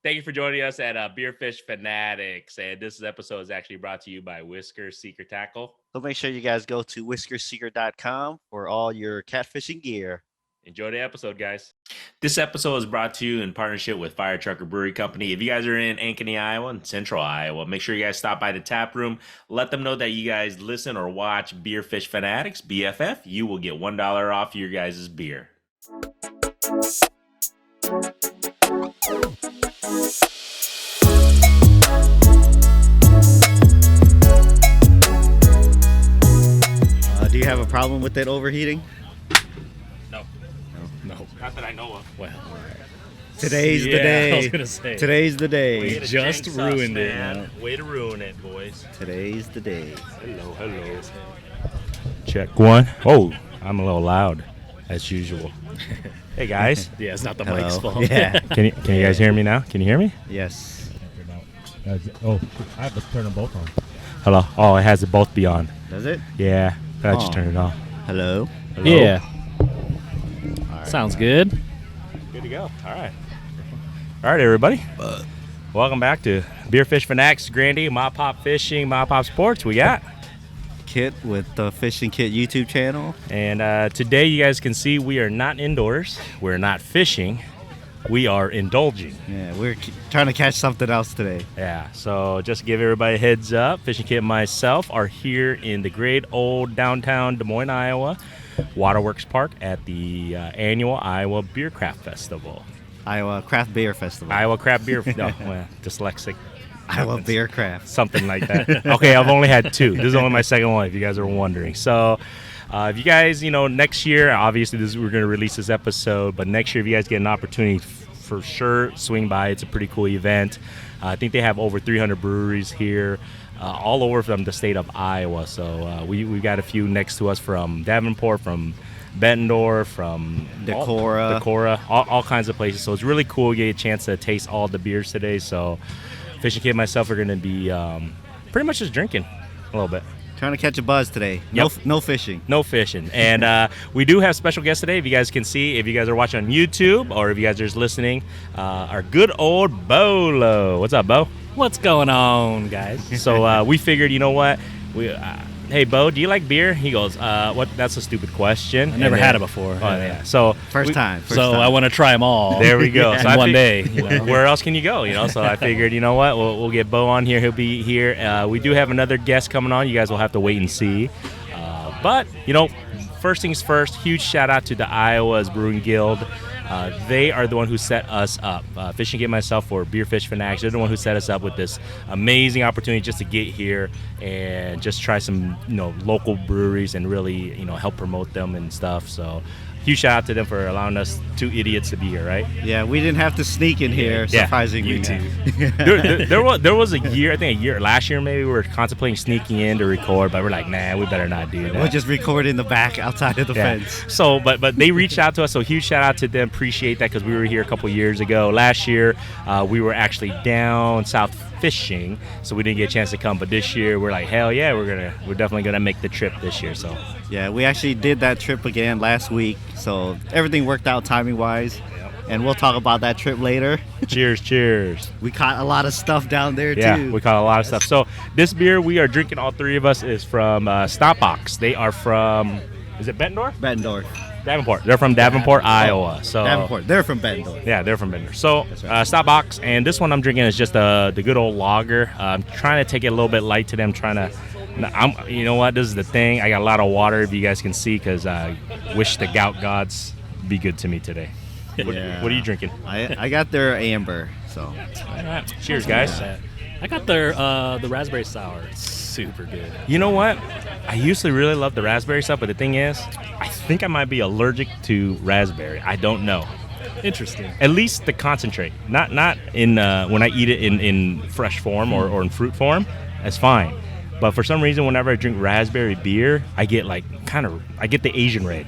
Thank you for joining us at Beerfish Fanatics. And this episode is actually brought to you by Whisker Secret Tackle. So make sure you guys go to whiskersecret.com for all your catfishing gear. Enjoy the episode, guys. This episode is brought to you in partnership with Firetrucker Brewery Company. If you guys are in Ankeny, Iowa, and Central Iowa, make sure you guys stop by the tap room. Let them know that you guys listen or watch Beerfish Fanatics, BFF. You will get $1 off your guys' beer. Do you have a problem with it overheating? No. Not that I know of. Well, Today's the day. I was gonna say. Today's the Way day. to Just jinx ruined us, it, man. man. Way to ruin it, boys. Today's the day. Hello. Check one. Oh, I'm a little loud, as usual. Hey guys, Yeah, it's not the Hello. mic's fault. Yeah. can you guys hear me now? Can you hear me? Yes. Oh, I have to turn them both on. Hello. Oh, it has to both be on. Does it? Yeah, I just Oh. turned it off. Hello. Hello? Yeah, All right. sounds good. Good to go. All right, everybody. Welcome back to Beerfish Fanatics, Grandy, My Pop Fishing, My Pop Sports. We got. Kit with the Fishing Kit YouTube channel. And today, you guys can see we are not indoors. We're not fishing. We are indulging. Yeah, we're trying to catch something else today. Yeah, so just to give everybody a heads up, Fishing Kit and myself are here in the great old downtown Des Moines, Iowa, Waterworks Park at the annual Iowa Beer Craft Festival. Iowa Craft Beer Festival. Iowa Craft Beer, no, well, dyslexic, Iowa Beer Craft. something like that. Okay, I've only had two. This is only my second one, if you guys are wondering. So if you guys, next year, obviously we're going to release this episode, but next year if you guys get an opportunity, for sure, swing by. It's a pretty cool event. I think they have over 300 breweries here, all over from the state of Iowa. So we've got a few next to us from Davenport, from Bettendorf, from Decorah, all kinds of places. So it's really cool. You get a chance to taste all the beers today. So Fishing Kid and myself are going to be pretty much just drinking a little bit. Trying to catch a buzz today. Yep. No fishing. No fishing. And we do have special guests today. If you guys can see, if you guys are watching on YouTube or if you guys are just listening, our good old Bolo. What's up, Bo? What's going on, guys? So we figured, you know what? Hey, Bo, do you like beer? He goes, what? That's a stupid question. I never had it before. Oh, yeah. So First time. So I want to try them all. there we go. in So I one fig- day. Where else can you go? So I figured, you know what? We'll get Bo on here. He'll be here. We do have another guest coming on. You guys will have to wait and see. But first things first. Huge shout out to the Iowa's Brewing Guild. They are the one who set us up. Fishing Kit and myself for Beerfish Fanatics. They're the one who set us up with this amazing opportunity just to get here and just try some local breweries and really help promote them and stuff. So huge shout out to them for allowing us two idiots to be here, right? Yeah, we didn't have to sneak in here, Yeah. surprisingly. You two. There was a year, I think last year maybe, we were contemplating sneaking in to record, but we're like, nah, we better not do that. We'll just record in the back outside of the fence. So, but they reached out to us, so huge shout out to them. Appreciate that because we were here a couple years ago. Last year, we were actually down south fishing, so we didn't get a chance to come. But this year, we're like, hell yeah, we're definitely gonna make the trip this year. So, Yeah, we actually did that trip again last week, so everything worked out timing-wise. And we'll talk about that trip later. cheers. We caught a lot of stuff down there, Yeah, too. we caught a lot of stuff. So this beer we are drinking, all three of us, is from Stopbox. They are from, is it Bettendorf? Bettendorf. Davenport. They're from Davenport, Iowa. So Davenport. They're from Bettendorf. Yeah, they're from Bender. So, right. Stopbox, and this one I'm drinking is just the good old lager. I'm trying to take it a little bit light today. You know what? This is the thing. I got a lot of water, if you guys can see, because I wish the gout gods be good to me today. What are you drinking? I got their amber, so. All right. Cheers, guys. I got their the raspberry sour. It's super good. You know what? I used to really love the raspberry stuff, but the thing is, I think I might be allergic to raspberry. I don't know. Interesting. At least the concentrate, not in when I eat it in fresh form or in fruit form. That's fine. But for some reason, whenever I drink raspberry beer, I get I get the Asian red,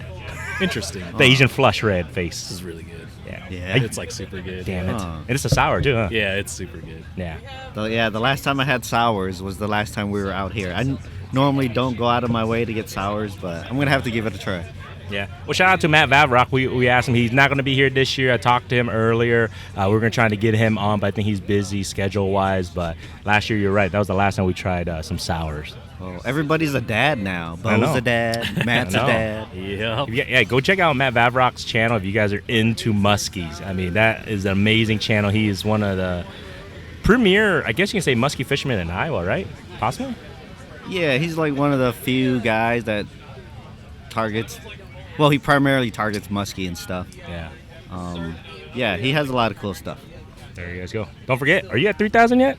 Interesting. the Asian flush red This face. is really good. Yeah. It's like super good. Damn it! Huh. And it's a sour too, huh? Yeah, it's super good. Yeah. The last time I had sours was the last time we were out here. I normally don't go out of my way to get sours, but I'm going to have to give it a try. Yeah. Well, shout out to Matt Vavrock. We asked him. He's not going to be here this year. I talked to him earlier. We're going to try to get him on, but I think he's busy schedule-wise. But last year, you're right. That was the last time we tried some sours. Oh, everybody's a dad now. I know. Bo's a dad. Matt's a dad. Yep. Yeah, go check out Matt Vavrock's channel if you guys are into muskies. I mean, that is an amazing channel. He is one of the premier, I guess you can say, muskie fishermen in Iowa, right? Possibly? Yeah, he's like one of the few guys that targets. Well, he primarily targets muskie and stuff. Yeah. Yeah, he has a lot of cool stuff. There you guys go. Don't forget, are you at 3,000 yet?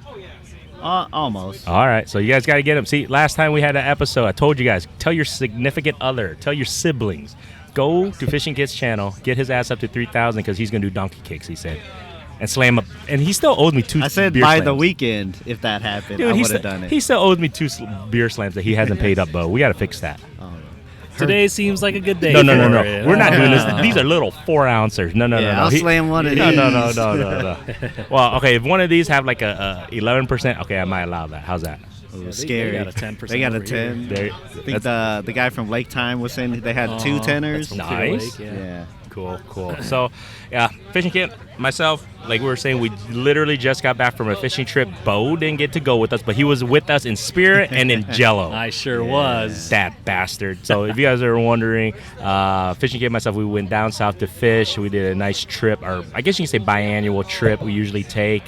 Almost. All right, so you guys got to get him. See, last time we had an episode, I told you guys, tell your significant other, tell your siblings, go to Fishing Kid's channel, get his ass up to 3,000 because he's going to do donkey kicks, he said, and slam up. And he still owes me 2 I said beer by slams. the weekend, if that happened, Dude, I would have done it. He still owes me 2 beer slams that he hasn't paid up, Bo. We got to fix that. Today seems like a good day. No. for it. We're not doing this. These are little 4-ouncers. No. I'll slam one of these. No. Well, okay, if one of these have like a 11%, okay, I might allow that. How's that? Ooh, They scary. got a 10% They got a over here. 10. There, I think the guy from Lake Time was saying they had 2 tenors. That's from Clear Nice. Lake, Yeah. Cool. So, yeah, fishing camp. Myself, like we were saying, we literally just got back from a fishing trip. Bo didn't get to go with us, but he was with us in spirit and in Jello. I sure was. That bastard. So if you guys are wondering, fishing camp, myself, we went down south to fish. We did a nice trip, or I guess you can say biannual trip we usually take.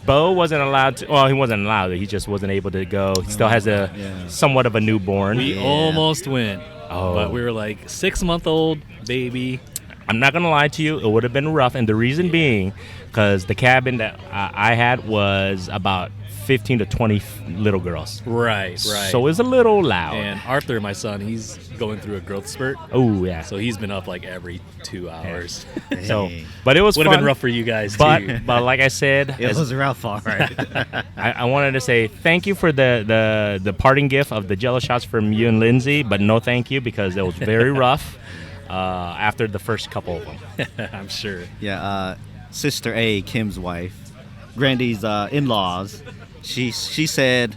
Bo wasn't allowed to. Well, he wasn't allowed. He just wasn't able to go. He still has a somewhat of a newborn. We almost went. Oh. But we were like 6-month-old baby. I'm not gonna lie to you, it would have been rough, and the reason being, because the cabin that I had was about 15 to 20 little girls. Right. So it's a little loud. And Arthur, my son, he's going through a growth spurt. Oh yeah. So he's been up like every 2 hours. So, Hey. but it was Would have fun. been rough for you guys But too. like I said, It was rough, all right. I wanted to say thank you for the parting gift of the Jello shots from you and Lindsay, but no thank you because it was very rough after the first couple of them. I'm sure. Yeah, Sister A, Kim's wife, Grandy's in-laws, she said,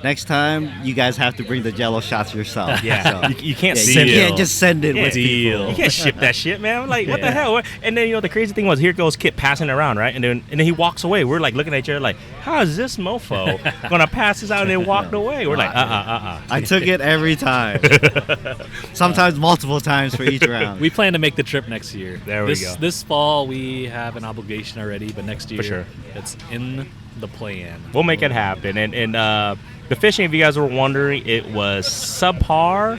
next time you guys have to bring the Jello shots yourself. Yeah, So, you can't yeah, send you it. can't just send it with Deal. people. You can't ship that shit, man. I'm like, what the Yeah. hell? And then the crazy thing was, here goes Kit passing it around, right? And then he walks away. We're like looking at each other like, how is this mofo gonna pass this out and then walked away? We're like, I took it every time. Sometimes multiple times for each round. We plan to make the trip next year. There we go. This fall we have an obligation already, but next year sure. it's in the plan. We'll make it happen. And the fishing, if you guys were wondering, it was subpar,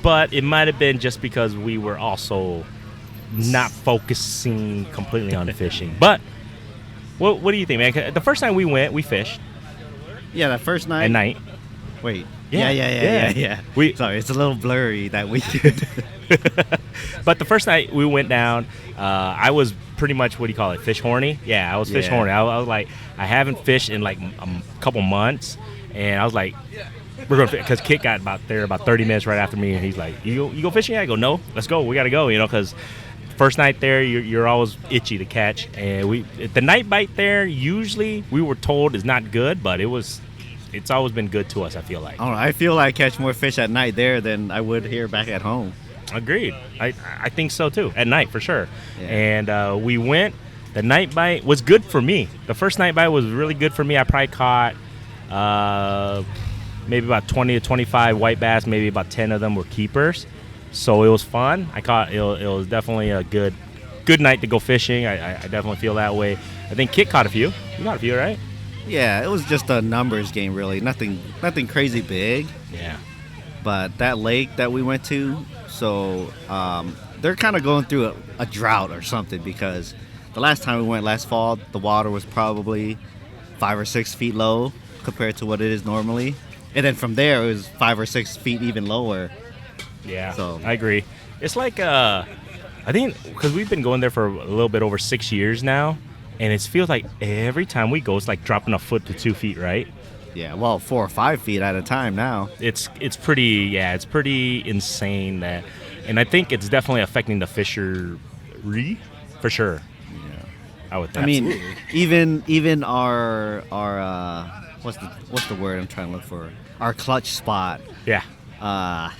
but it might have been just because we were also not focusing completely on fishing. But what do you think, man? 'Cause the first time we went, we fished Yeah, that first night. at night. Wait. Yeah. Yeah. Sorry, it's a little blurry that weekend. But the first night we went down, I was pretty much, what do you call it, fish horny? Yeah, I was fish Yeah. horny. I was like, I haven't fished in like a couple months, and I was like, we're going to, because Kit got about 30 minutes right after me, and he's like, you go fishing? I go, no, let's go. We got to go, because first night there, you're always itchy to catch. And the night bite there, usually we were told is not good, but it's always been good to us, I feel like. I don't know, I feel like I catch more fish at night there than I would here back at home. Agreed. I think so too. At night for sure. Yeah. And we went. The night bite was good for me. The first night bite was really good for me. I probably caught maybe about 20 to 25 white bass. Maybe about 10 of them were keepers. So it was fun. It was definitely a good night to go fishing. I definitely feel that way. I think Kit caught a few. You caught a few, right? Yeah, it was just a numbers game, really. Nothing crazy big. Yeah. But that lake that we went to, so they're kind of going through a drought or something, because the last time we went last fall, the water was probably 5 or 6 feet low compared to what it is normally. And then from there, it was 5 or 6 feet even lower. Yeah, So- I agree. It's like, I think, because we've been going there for a little bit over 6 years now, and it feels like every time we go, it's like dropping a foot to 2 feet, right? Yeah, well, 4 or 5 feet at a time now. It's pretty insane that, and I think it's definitely affecting the fishery for sure. Yeah. I would. I mean, even our what's the word I'm trying to look for? Our clutch spot. yeah, Yeah,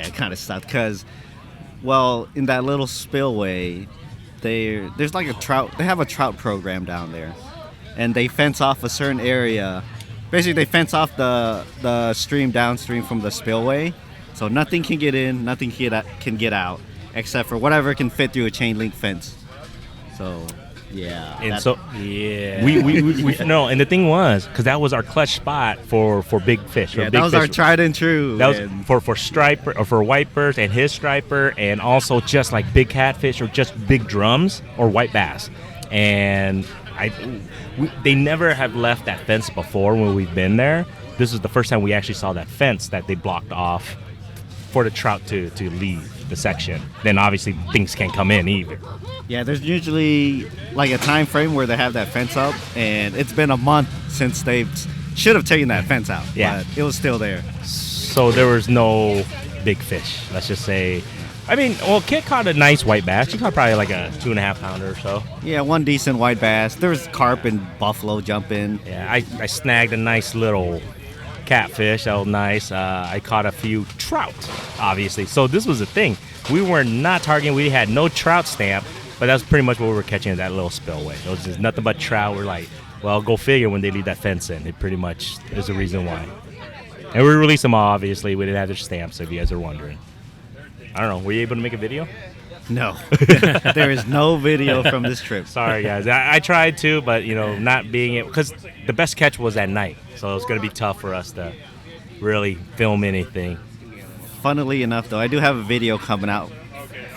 it kind of sucked because Well, in that little spillway, there's like a trout. They have a trout program down there, and they fence off a certain area. Basically, they fence off the stream downstream from the spillway, so nothing can get in, nothing can get out, except for whatever can fit through a chain link fence. So, yeah. And so, yeah, we no. And the thing was, because that was our clutch spot for big fish. Yeah, big that was fish. our tried and true. That was for striper or for wipers and his striper, and also just like big catfish or just big drums or white bass. And they never have left that fence before when we've been there. This is the first time we actually saw that fence that they blocked off for the trout to leave the section. Then obviously things can't come in either. Yeah, there's usually like a time frame where they have that fence up, and it's been a month since they should have taken that fence out. Yeah, but it was still there. So there was no big fish. Let's just say. I mean, well, Kit caught a nice white bass. She caught probably like a 2.5 pounder or so. Yeah, one decent white bass. There was carp and buffalo jumping. Yeah, I snagged a nice little catfish. That was nice. I caught a few trout, obviously. So this was the thing. We were not targeting. We had no trout stamp, but that's pretty much what we were catching in that little spillway. It was just nothing but trout. We're like, well, go figure when they leave that fence in. It pretty much is the reason why. And we released them all, obviously. We didn't have their stamps, if you guys are wondering. I don't know. Were you able to make a video? No. There is no video from this trip. Sorry, guys. I tried to, but, not being it. Because the best catch was at night. So it's going to be tough for us to really film anything. Funnily enough, though, I do have a video coming out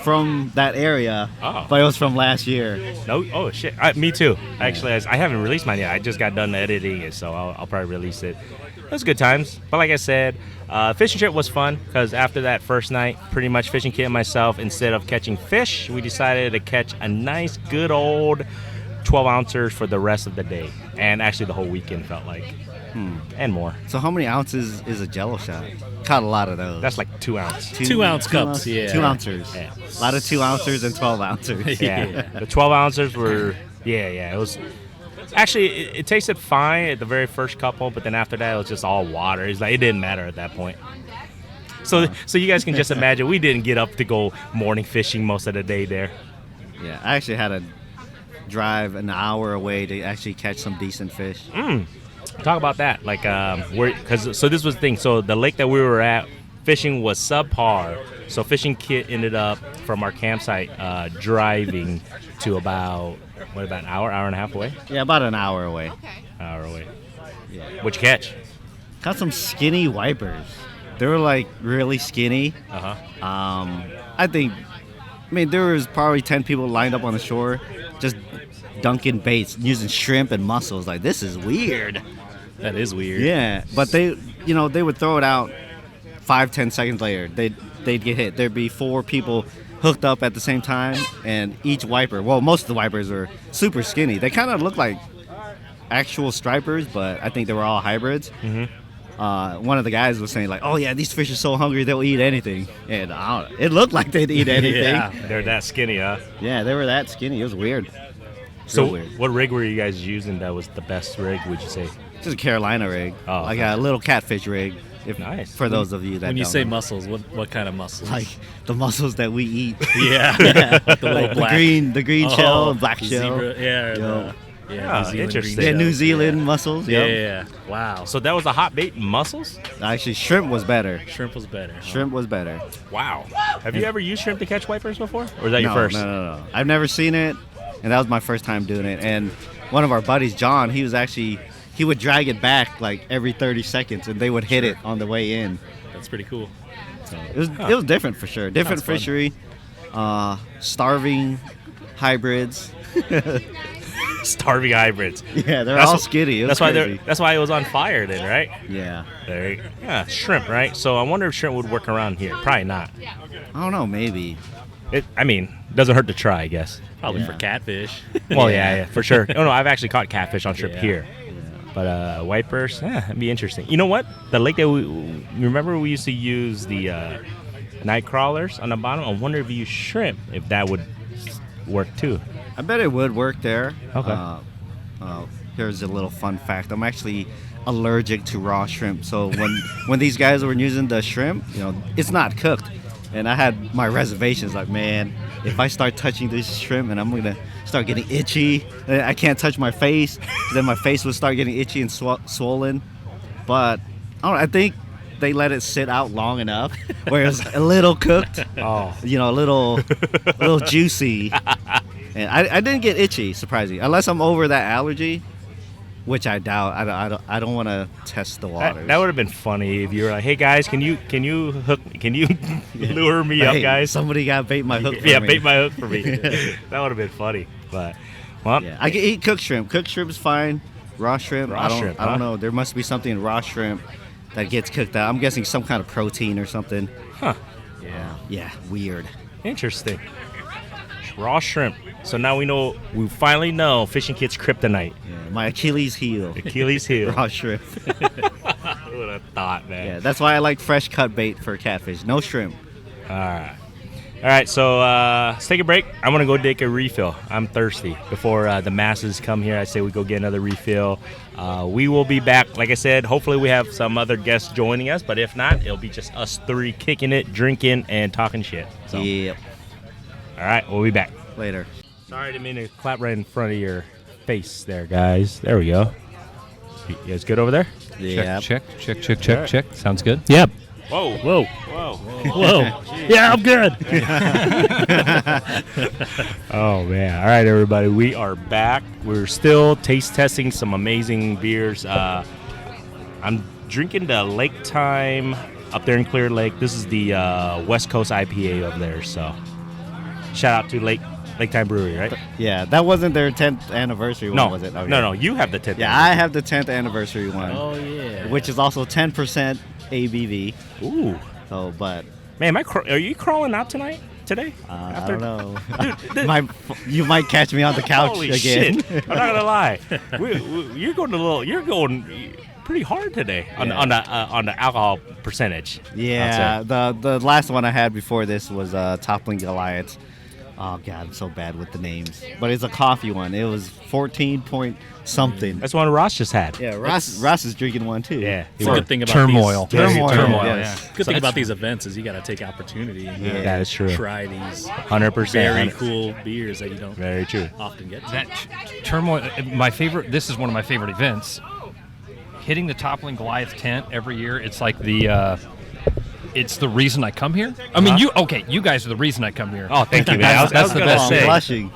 from that area, Oh. but it was from last year. No? Oh, shit. Me too. Actually, I haven't released mine yet. I just got done editing it, so I'll probably release it. It was good times. But like I said, fishing trip was fun because after that first night, pretty much fishing Kit and myself, instead of catching fish, we decided to catch a nice, good old 12-ouncer for the rest of the day. And actually the whole weekend felt like. And more. So how many ounces is a Jello shot? Caught a lot of those. That's like 2 ounce. 2 ounce cups, yeah. 2 ounces. Yeah. A lot of 2 ounces and 12 ounces. Yeah. The 12 ounces were, it was. Actually, it tasted fine at the very first couple, but then after that, it was just all water. It's like it didn't matter at that point. So you guys can just imagine we didn't get up to go morning fishing most of the day there. Yeah, I actually had to drive an hour away to actually catch some decent fish. Talk about that. Like, so this was the thing. So the lake that we were at, fishing was subpar. So fishing Kit ended up from our campsite driving to about an hour and a half away? Yeah, about an hour away. Hour away. Yeah. What'd you catch? Caught some skinny wipers. They were like really skinny. I mean, there was probably 10 people lined up on the shore just dunking baits, using shrimp and mussels. Like, this is weird. That is weird. Yeah, but they would throw it out 5-10 seconds later. They'd get hit. There'd be 4 people hooked up at the same time, and each wiper, well, most of the wipers were super skinny. They kind of looked like actual stripers, but I think they were all hybrids. One of the guys was saying like, oh yeah, these fish are so hungry they'll eat anything, and it looked like they'd eat anything. Yeah, they're that skinny, huh? Yeah, they were that skinny. It was weird. So weird. What rig were you guys using that was the best rig, would you say? Just a Carolina rig, Oh, like okay. a little catfish rig. Nice. For those of you that When you don't say know. mussels, what kind of mussels? Like the mussels that we eat. yeah, Yeah. the little Like black. the green shell and black the shell. zebra, yeah, Yo. New Zealand interesting. green Yeah, New shells, Zealand yeah. mussels. Yeah, Yep. yeah. Wow. So that was a hot bait, mussels? Actually, shrimp was better. Shrimp was better. huh? Shrimp was better. Wow. Have you ever used shrimp to catch wipers before? Or is that your No, first? No. I've never seen it, and that was my first time doing it. And one of our buddies, John, he would drag it back like every 30 seconds, and they would hit it on the way in. That's pretty cool. It was different for sure. Different Sounds fun. fishery, starving hybrids. Starving hybrids. Yeah, they're That's all what- skinny. It was crazy. That's why it was on fire then, right? Yeah. Yeah, shrimp, right? So I wonder if shrimp would work around here. Probably not. I don't know, maybe. Doesn't hurt to try, I guess. Probably Yeah. for catfish. Well, yeah, for sure. No, I've actually caught catfish on shrimp Yeah. here. But wipers, that'd be interesting. You know what? The lake that you remember we used to use the night crawlers on the bottom? I wonder if you use shrimp, if that would work too. I bet it would work there. Okay. Here's a little fun fact. I'm actually allergic to raw shrimp. So when these guys were using the shrimp, it's not cooked. And I had my reservations, like, man, if I start touching this shrimp and I'm going to start getting itchy, and I can't touch my face, then my face would start getting itchy and swollen. But I think they let it sit out long enough where it was a little cooked, a little juicy. And I didn't get itchy, surprisingly, unless I'm over that allergy, which I doubt. I don't want to test the waters. That would have been funny if you were like, "Hey guys, can you lure me up, guys? Somebody got to bait my hook. Yeah, bait my hook for me." That would have been funny. But I can eat cooked shrimp. Cooked shrimp is fine. Raw shrimp, I don't know. There must be something in raw shrimp that gets cooked out. I'm guessing some kind of protein or something. Huh? Yeah. Weird. Interesting. Raw shrimp. So now we finally know Fishing Kit's kryptonite. Yeah, my Achilles heel. Raw shrimp. Who would have thought, man? Yeah, that's why I like fresh cut bait for catfish. No shrimp. All right, so let's take a break. I'm going to go take a refill. I'm thirsty. Before the masses come here, I say we go get another refill. We will be back. Like I said, hopefully we have some other guests joining us, but if not, it'll be just us three kicking it, drinking, and talking shit. So. Yep. All right, we'll be back. Later. Sorry, I didn't mean to clap right in front of your face there, guys. There we go. You guys good over there? Yeah. Check. Sounds good. Yep. Whoa. Yeah, I'm good. Oh, man. All right, everybody. We are back. We're still taste testing some amazing beers. I'm drinking the Lake Time up there in Clear Lake. This is the West Coast IPA over there. So shout out to Lake Time Brewery, right? Yeah, that wasn't their 10th anniversary one, was it? Okay. No, you have the 10th. Yeah, I have the 10th anniversary one. Oh, yeah. Which is also 10% ABV. Ooh. So, but... Man, are you crawling out today? I don't know. You might catch me on the couch Holy again. Shit. I'm not gonna lie. You're going pretty hard today on the alcohol percentage. Yeah, the last one I had before this was Toppling Goliath. Oh God, I'm so bad with the names. But it's a coffee one. It was 14 point something. That's one Ross just had. Yeah, Ross is drinking one too. Yeah, it's a good thing about turmoil. Turmoil. Yeah. Good thing about these events is you got to take opportunity and that is true. try these 100% very cool beers that you don't very true often get to. That turmoil. My favorite. This is one of my favorite events. Hitting the Toppling Goliath tent every year. It's like the. It's the reason I come here. I mean, you guys are the reason I come here. Oh, thank you, man. I was gonna say. Blushing.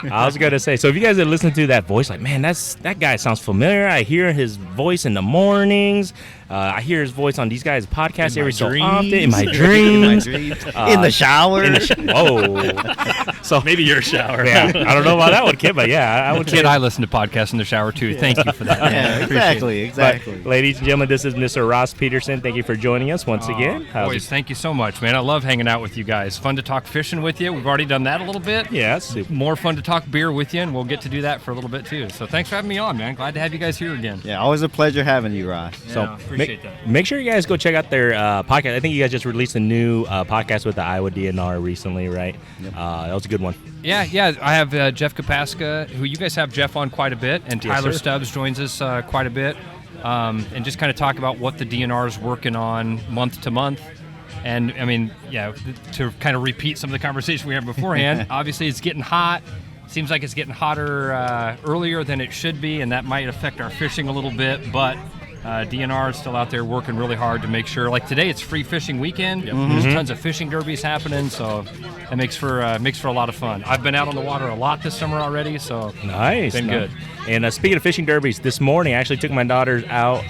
I was gonna say. So if you guys had listened to that voice, like, man, that guy sounds familiar. I hear his voice in the mornings. I hear his voice on these guys' podcasts every so often. In my dreams. In the shower. Whoa. So maybe your shower. Yeah, I don't know about that one, kid, but yeah, I would. Kid, I listen to podcasts in the shower too. Thank you for that. Yeah, exactly. But, ladies and gentlemen, this is Mr. Ross Peterson. Thank you for joining us once again. Boys, thank you so much, man. I love hanging out with you guys. Fun to talk fishing with you. We've already done that a little bit. Yeah, that's super. More fun to talk beer with you, and we'll get to do that for a little bit too. So thanks for having me on, man. Glad to have you guys here again. Yeah, always a pleasure having you, Ross. So appreciate that. Make sure you guys go check out their podcast. I think you guys just released a new podcast with the Iowa DNR recently, right? Yep. That was a good one. Yeah. I have Jeff Kapaska, who you guys have Jeff on quite a bit, and Tyler Stubbs joins us quite a bit, and just kind of talk about what the DNR is working on month to month. And, I mean, to kind of repeat some of the conversation we had beforehand, obviously it's getting hot. Seems like it's getting hotter earlier than it should be, and that might affect our fishing a little bit, but DNR is still out there working really hard to make sure. Like today, it's free fishing weekend. Yep. Mm-hmm. There's tons of fishing derbies happening, so it makes for a lot of fun. I've been out on the water a lot this summer already, so nice, been good. And speaking of fishing derbies, this morning I actually took my daughters out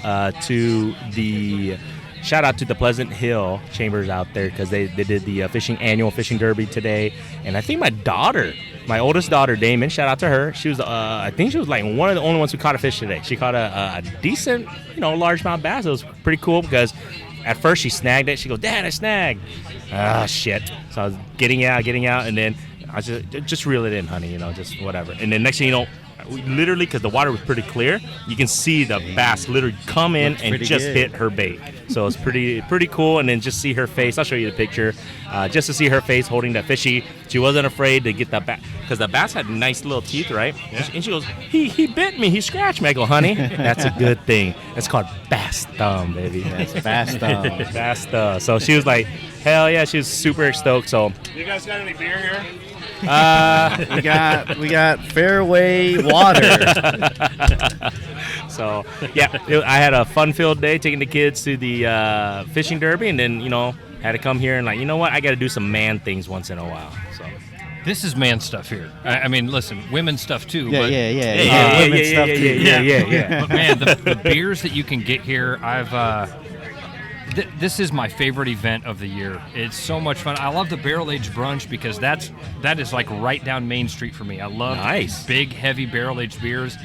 to the. Shout out to the Pleasant Hill Chambers out there because they did the annual fishing derby today, and I think my oldest daughter Damon, shout out to her. She was I think she was like one of the only ones who caught a fish today. She caught a decent largemouth bass. It was pretty cool because at first she snagged it. She goes, "Dad, I snagged." Ah, shit. So I was getting out, and then I just reel it in, honey. Just whatever. And then next thing you know, literally, because the water was pretty clear, you can see the bass literally come in Looks and pretty just good. hit her bait. So it's pretty cool. And then just see her face. I'll show you the picture. Just to see her face holding that fishy. She wasn't afraid to get that bass, because the bass had nice little teeth, right? Yeah. And she goes, he bit me. He scratched me. I go, honey, that's a good thing. It's called bass thumb, baby. Yes, bass thumb. Bass thumb. So she was like, hell yeah, she was super stoked. So You guys got any beer here? we got fairway water. So yeah, I had a fun-filled day taking the kids to the fishing derby, and then had to come here and like, you know what, I got to do some man things once in a while. So This is man stuff here. I mean, listen, women's stuff too. Yeah, but, yeah. Women's stuff too. Yeah. But man, the beers that you can get here, this is my favorite event of the year. It's so much fun. I love the barrel aged brunch because that is like right down Main Street for me. I love big, heavy barrel aged beers.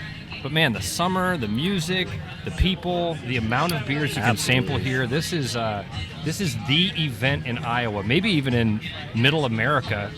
But man, the summer, the music, the people, the amount of beers you can sample here. This is the event in Iowa, maybe even in Middle America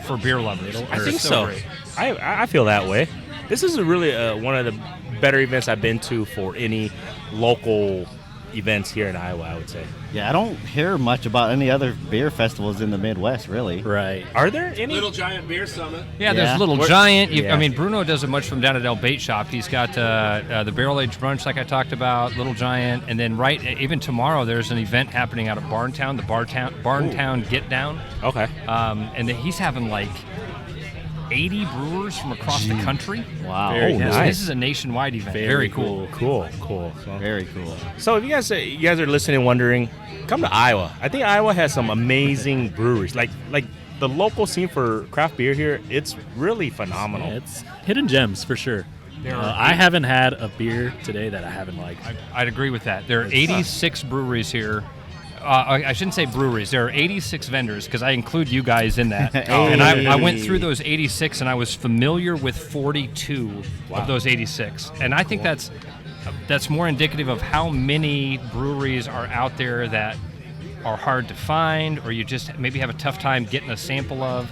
for beer lovers. I think so. Great. I feel that way. This is really one of the better events I've been to for any local events here in Iowa, I would say. Yeah, I don't hear much about any other beer festivals in the Midwest, really. Right. Are there any? Little Giant Beer Summit. Yeah, there's Little We're- Giant. yeah. I mean, Bruno doesn't much from down at El Bait Shop. He's got the barrel aged brunch, like I talked about, Little Giant, and then even tomorrow there's an event happening out of Barntown, the Barntown Get Down, Okay. and he's having like 80 brewers from across the country. Wow. Very So nice. this is a nationwide event. Very cool. Cool. So, Very cool. so if you guys are listening and wondering, come to Iowa. I think Iowa has some amazing breweries. Like the local scene for craft beer here, it's really phenomenal. It's hidden gems for sure. I haven't had a beer today that I haven't liked. I'd agree with that. There are 86 breweries here. I shouldn't say breweries. There are 86 vendors because I include you guys in that. And I went through those 86 and I was familiar with 42 of those 86. And I think that's more indicative of how many breweries are out there that are hard to find or you just maybe have a tough time getting a sample of.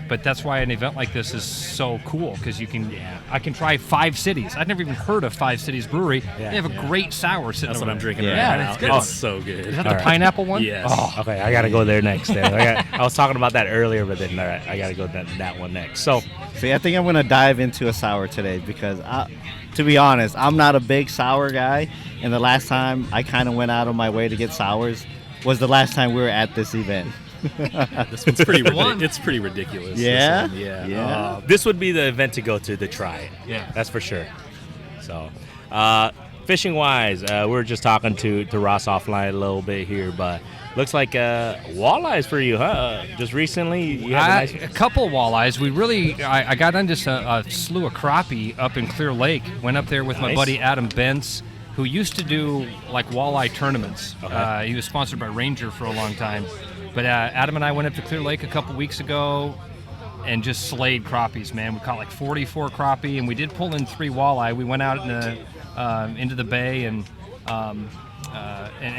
But that's why an event like this is so cool because I can try 5 cities. I've never even heard of 5 Cities Brewery. They have a great sour sitting That's over what I'm there. drinking Yeah, right now. it's good. It's so good. Is that the pineapple one? Yes. Oh, Okay, I gotta go there next. Then. I was talking about that earlier, but then I gotta go that one next. So See, I think I'm going to dive into a sour today because, to be honest, I'm not a big sour guy. And the last time I kind of went out of my way to get sours was the last time we were at this event. This one's pretty one. It's pretty ridiculous. Yeah? This one, yeah. Yeah. this would be the event to go to try it. Yeah. That's for sure. So, fishing wise, we were just talking to Ross offline a little bit here, but looks like walleyes for you, huh? Just recently, you had a a couple walleyes. I got into a slew of crappie up in Clear Lake. Went up there with my Nice. buddy Adam Bentz, who used to do like walleye tournaments. Okay. He was sponsored by Ranger for a long time. But Adam and I went up to Clear Lake a couple weeks ago and just slayed crappies, man. We caught like 44 crappie, and we did pull in 3 walleye. We went out into the bay and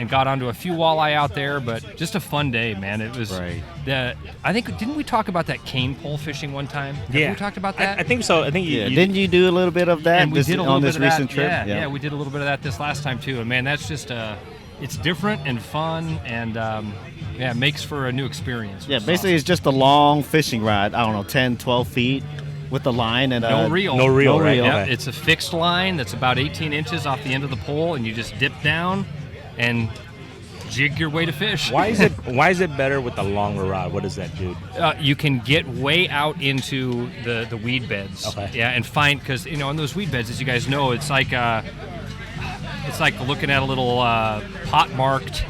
got onto a few walleye out there, but just a fun day, man. It was Right. I think, didn't we talk about that cane pole fishing one time? Have we talked about that? I think so. I think you Didn't you do a little bit of that and we did a little on bit this of recent that. trip? Yeah, we did a little bit of that this last time too. And man, that's just it's different and fun, and it makes for a new experience. Yeah, It's basically it's just a long fishing rod, I don't know, 10, 12 feet with the line and no reel. no reel, right? reel. Yeah, Okay. it's a fixed line that's about 18 inches off the end of the pole, and you just dip down and jig your way to fish. Why is it better with the longer rod? What does that do? You can get way out into the weed beds. Okay. Yeah, and find, because in those weed beds, as you guys know, it's like looking at a little pot marked.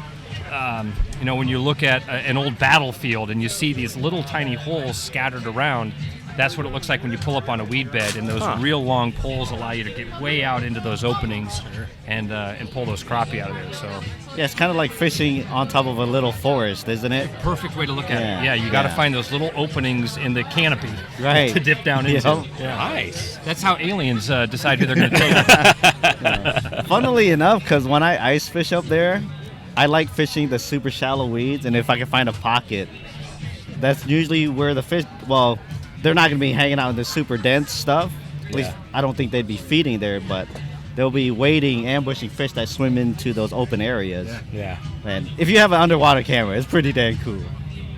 When you look at an old battlefield and you see these little tiny holes scattered around, that's what it looks like when you pull up on a weed bed. And those real long poles allow you to get way out into those openings and pull those crappie out of there. So Yeah, it's kind of like fishing on top of a little forest, isn't it? perfect way to look at Yeah, it. Yeah, you got to yeah. find those little openings in the canopy Right. to dip down into. Yep. Yeah. Nice. That's how aliens decide who they're going to take. Funnily enough, because when I ice fish up there, I like fishing the super shallow weeds, and if I can find a pocket, that's usually where the fish, well, they're not going to be hanging out in the super dense stuff, At least I don't think they'd be feeding there, but they'll be waiting, ambushing fish that swim into those open areas. Yeah. And if you have an underwater camera, it's pretty dang cool.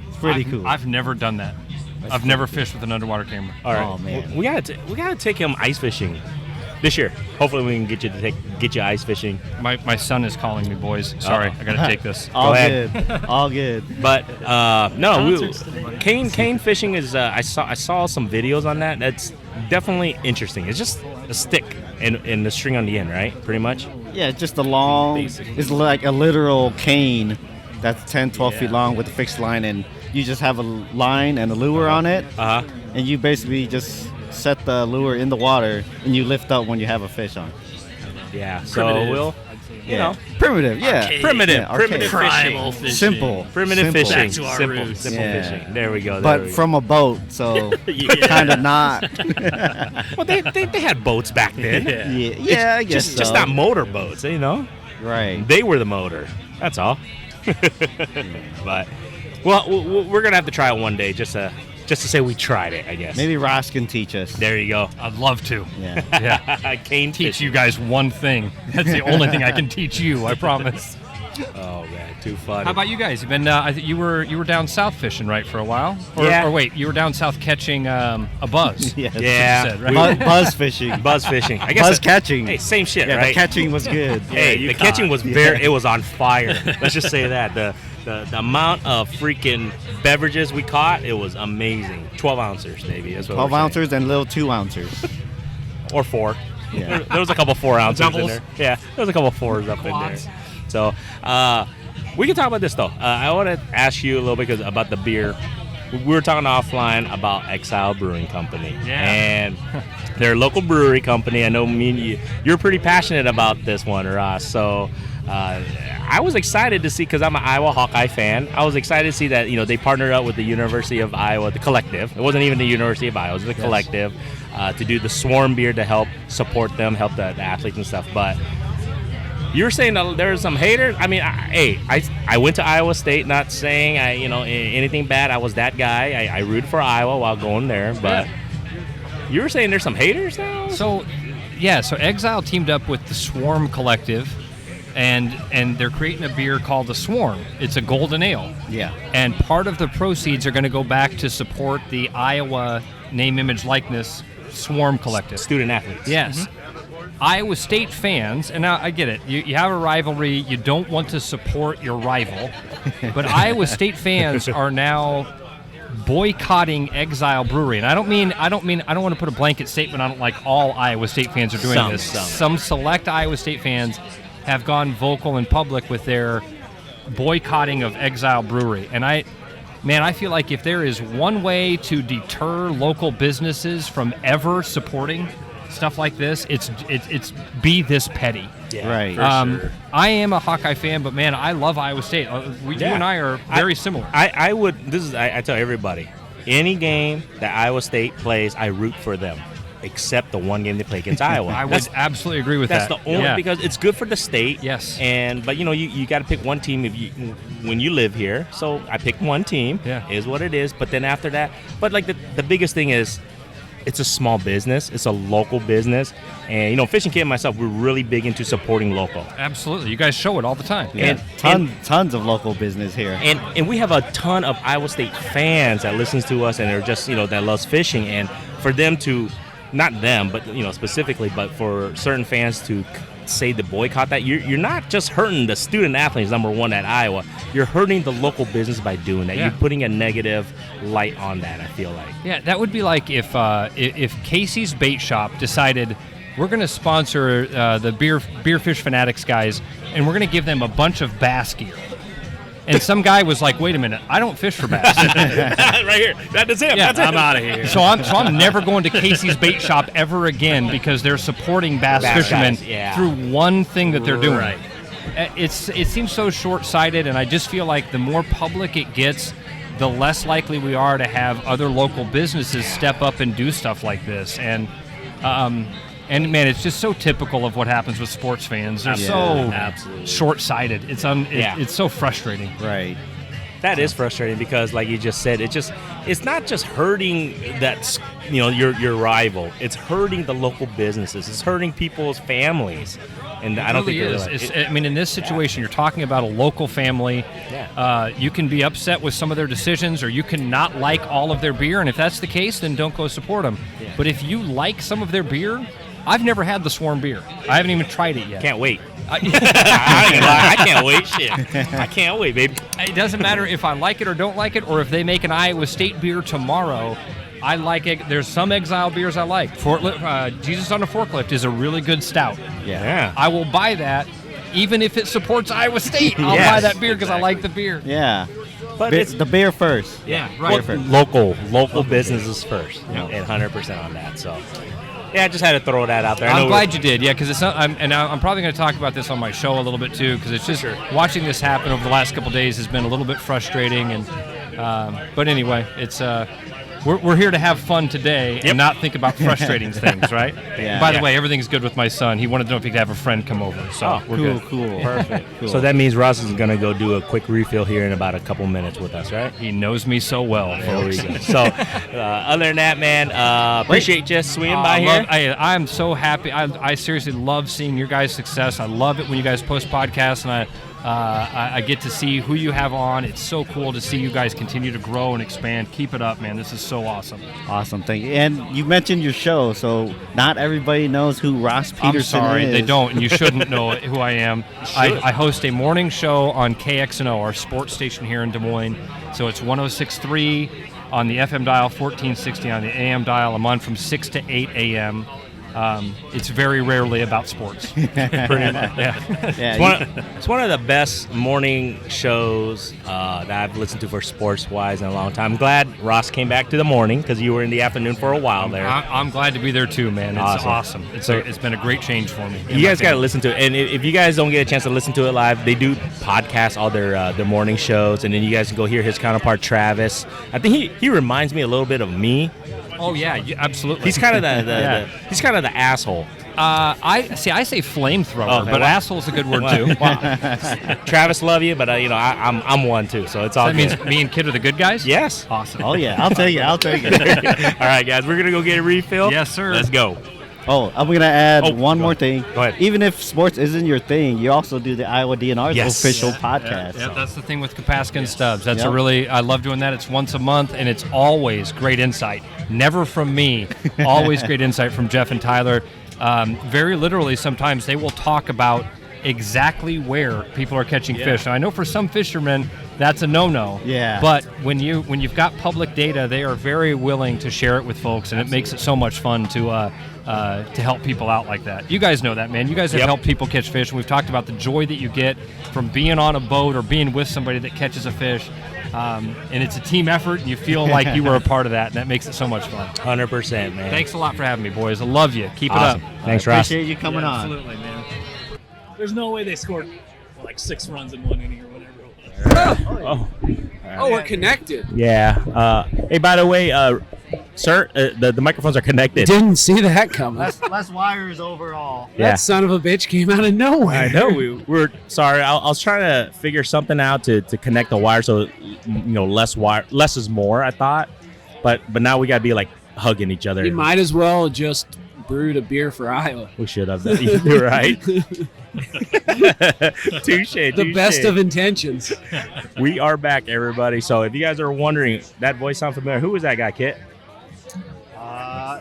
It's pretty cool. I've never done that. I've never fished with an underwater camera. All right. Oh, man. We gotta take him ice fishing this year. Hopefully we can get you ice fishing. My son is calling me, boys. Sorry, I got to take this. All ahead. good. All good. But cane fishing is. I saw some videos on that. That's definitely interesting. It's just a stick and the string on the end, right? Pretty much. Yeah, it's just a long, it's like a literal cane that's 10, 12 feet long with a fixed line, and you just have a line and a lure on it, and you basically just set the lure in the water, and you lift up when you have a fish on. Yeah, so you know, primitive, primitive Primal fishing. fishing. Simple. Primitive Simple. fishing. Back to our Simple roots. fishing. There we go. But from a boat, so kind of not. Well, they had boats back then. Yeah, I guess Just not motor boats, you know. Right. They were the motor. That's all. But we're gonna have to try it one day, just to say we tried it, I guess. Maybe Ross can teach us. There you go. I'd love to. Yeah. Cane Teach fishing. you guys one thing. That's the only thing I can teach you. I promise. Oh man, too funny. How about you guys? You've been. I think you were down south fishing, right, for a while. Yeah. Or wait, you were down south catching a buzz. Yes. Yeah. Said, right? Buzz fishing. Buzz fishing. I guess Buzz catching. Hey, same shit, Yeah, right? the catching was good. Hey, the catching was it was on fire. Let's just say that. The amount of freaking beverages we caught, it was amazing. 12 ounces, maybe. That's what 12 we're saying. ounces and little 2 ounces. Or 4. Yeah. There was a couple 4 ounces in Doubles. there. Yeah, there was a couple 4s up Quads. in there. So, we can talk about this, though. I want to ask you a little bit about the beer. We were talking offline about Exile Brewing Company. Yeah. And they're a local brewery company. I know me and you're pretty passionate about this one, Ross. So I was excited to see, because I'm an Iowa Hawkeye fan, I was excited to see that, you know, they partnered up with the University of Iowa, the collective. It wasn't even the University of Iowa, it was the collective, to do the Swarm beer to help support them, help the athletes and stuff. But you were saying that there are some haters. I mean, I went to Iowa State, not saying anything bad. I was that guy. I rooted for Iowa while going there. But you were saying there's some haters now? So Exile teamed up with the Swarm Collective, and they're creating a beer called the Swarm. It's a golden ale. Yeah. And part of the proceeds are going to go back to support the Iowa name, image, likeness Swarm Collective. Student athletes. Yes. Iowa State fans, and now I get it, you have a rivalry, you don't want to support your rival, but Iowa State fans are now boycotting Exile Brewery. And I don't want to put a blanket statement on it like all Iowa State fans are doing this. Some select Iowa State fans have gone vocal in public with their boycotting of Exile Brewery. And I feel like if there is one way to deter local businesses from ever supporting stuff like this, it's be this petty. Yeah, Right. for sure. I am a Hawkeye fan, but man, I love Iowa State. You and I are very similar. I tell everybody, any game that Iowa State plays, I root for them, except the one game they play against Iowa. I would absolutely agree with That's that. the only, Yeah. because it's good for the state. Yes. But you got to pick one team when you live here. So I picked one team. Yeah. Is what it is. But then after that, like the biggest thing is, it's a small business. It's a local business. And, Fishing Kid and myself, we're really big into supporting local. Absolutely. You guys show it all the time. Yeah. Tons of local business here. And we have a ton of Iowa State fans that listens to us and are just, that loves fishing. And for them to, not them, but, specifically, but for certain fans to say to boycott that, you're not just hurting the student athletes, number one, at Iowa. You're hurting the local business by doing that. Yeah. You're putting a negative light on that, I feel like. Yeah, that would be like if Casey's Bait Shop decided we're going to sponsor the beer fish Fanatics guys, and we're going to give them a bunch of bass gear. And some guy was like, "Wait a minute, I don't fish for bass." Right here, that's him. Yeah, That's it. I'm out of here. So I'm never going to Casey's Bait Shop ever again because they're supporting bass fishermen guys, yeah. through one thing that they're doing. Right. It seems so short-sighted, and I just feel like the more public it gets, the less likely we are to have other local businesses step up and do stuff like this. And man, it's just so typical of what happens with sports fans. They're so absolutely. short-sighted. It's so frustrating. Right. That is frustrating because, like you just said, it's not just hurting your rival. It's hurting the local businesses. It's hurting people's families. And I don't think it is. I mean, in this situation, you're talking about a local family. Yeah. You can be upset with some of their decisions, or you can not like all of their beer. And if that's the case, then don't go support them. Yeah. But if you like some of their beer, I've never had the Swarm beer. I haven't even tried it yet. Can't wait. I can't wait. Shit. I can't wait, baby. It doesn't matter if I like it or don't like it, or if they make an Iowa State beer tomorrow. I like it. There's some Exile beers I like. Jesus on a Forklift is a really good stout. Yeah. I will buy that, even if it supports Iowa State. I'll buy that beer because I like the beer. Yeah. But it's the beer first. Yeah, right. Local businesses first, and 100% on that. So, yeah, I just had to throw that out there. I'm glad you did, because it's not. I'm probably going to talk about this on my show a little bit too, because it's just watching this happen over the last couple of days has been a little bit frustrating. And but anyway, it's. We're here to have fun today and not think about frustrating things, right? Yeah. By the way, everything's good with my son. He wanted to know if he could have a friend come over. So we're good. Cool. Perfect. Cool. So that means Ross is going to go do a quick refill here in about a couple minutes with us, right? He knows me so well, There we folks. go. So, other than that, man, appreciate you swinging by here. I'm so happy. I seriously love seeing your guys' success. I love it when you guys post podcasts, and I get to see who you have on. It's so cool to see you guys continue to grow and expand. Keep it up, man. This is so awesome. Awesome, thank you. And you mentioned your show, so not everybody knows who Ross Peterson is. I'm sorry, they don't, and you shouldn't know who I am. I host a morning show on KXNO, our sports station here in Des Moines. So it's 106.3 on the FM dial, 1460 on the AM dial. I'm on from 6 to 8 a.m. It's very rarely about sports. Pretty much, It's one of the best morning shows that I've listened to for sports-wise in a long time. I'm glad Ross came back to the morning because you were in the afternoon for a while there. I'm glad to be there too, man. It's awesome. It's been a great change for me. You guys got to listen to it. And if you guys don't get a chance to listen to it live, they do podcast all their morning shows, and then you guys can go hear his counterpart, Travis. I think he reminds me a little bit of me. Oh yeah, absolutely. He's kind of he's kind of the asshole. I say flamethrower, but asshole's a good word too. Travis, love you, but I'm one too, so it's all that good. Means me and Kid are the good guys? Yes. Awesome. Oh yeah, I'll take it. All right, guys, we're gonna go get a refill. Yes, sir. Let's go. Oh, I'm going to add one more thing. Go ahead. Even if sports isn't your thing, you also do the Iowa DNR's official podcast. Yeah, that's the thing with Kapaska and Stubbs. That's Yep. I love doing that. It's once a month, and it's always great insight. Never from me. Always great insight from Jeff and Tyler. Very literally, sometimes they will talk about exactly where people are catching fish. And I know for some fishermen, that's a no-no. Yeah. But when you've got public data, they are very willing to share it with folks, and it makes it so much fun to help people out like that. You guys know that, man. You guys have helped people catch fish, and we've talked about the joy that you get from being on a boat or being with somebody that catches a fish. And it's a team effort, and you feel like you were a part of that, and that makes it so much fun. 100%, man. Thanks a lot for having me, boys. I love you. Keep Awesome. it up. Thanks, Ross. Appreciate you coming on. Absolutely, man. There's no way they scored like 6 runs in one inning or whatever it was. Oh, we're connected. Yeah. Hey, by the way, sir, the microphones are connected. Didn't see that coming. Less wires overall. That son of a bitch came out of nowhere. I know. We're sorry. I was trying to figure something out to connect the wire so less is more. I thought, but now we gotta be like hugging each other. You might as well just brewed a beer for Iowa. We should have that. You're right. Touche. The best of intentions. We are back, everybody. So if you guys are wondering, that voice sound familiar? Who was that guy, Kit?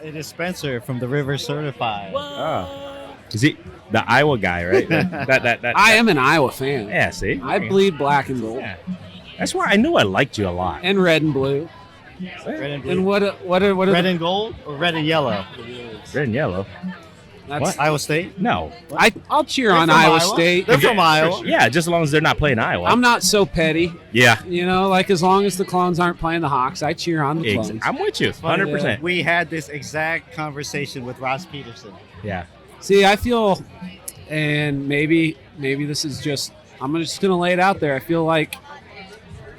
It is Spencer from the River Certified. Oh. Is he the Iowa guy, right? that I am an Iowa fan. Yeah, see? I bleed black and gold. Yeah. That's why I knew I liked you a lot. And red and blue. Red and blue. And what are Red and gold or red and yellow? Red and yellow. That's, Iowa State? No. I'll cheer They're on from Iowa Iowa. State. They're from Iowa. Yeah, just as long as they're not playing Iowa. I'm not so petty. Yeah. You know, like as long as the Clones aren't playing the Hawks, I cheer on the Clones. I'm with you, 100%. We had this exact conversation with Ross Peterson. Yeah. See, I feel, and maybe this is just, I'm just going to lay it out there. I feel like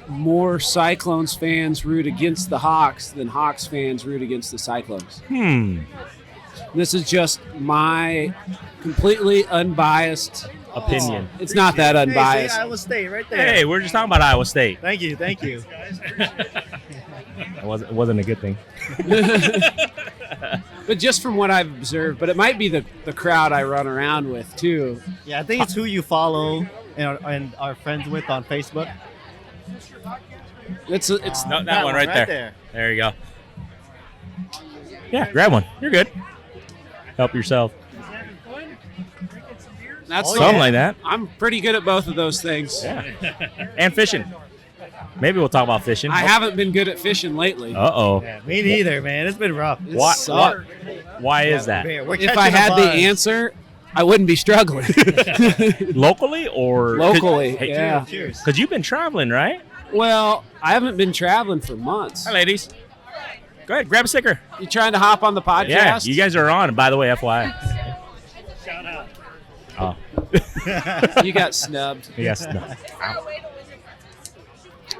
more Cyclones fans root against the Hawks than Hawks fans root against the Cyclones. Hmm. This is just my completely unbiased opinion. It's not that unbiased. Hey, see, Iowa State right there. Hey, we're just talking about Iowa State. Thank you. It wasn't a good thing. But just from what I've observed, but it might be the crowd I run around with too. Yeah, I think it's who you follow and are friends with on Facebook. It's No, that one right there. There you go. Yeah, grab one. You're good. Help yourself. that's Something like that. I'm pretty good at both of those things. Yeah. And fishing. Maybe we'll talk about fishing. I haven't been good at fishing lately. Uh-oh. Yeah, me neither, man. It's been rough. Why is that? If I had the answer, I wouldn't be struggling. Locally or Locally, yeah. Cheers. Because you've been traveling, right? Well, I haven't been traveling for months. Hi, ladies. Go ahead, grab a sticker. You trying to hop on the podcast? Yeah, you guys are on. By the way, FYI. Shout out. Oh, You got snubbed. yes. No.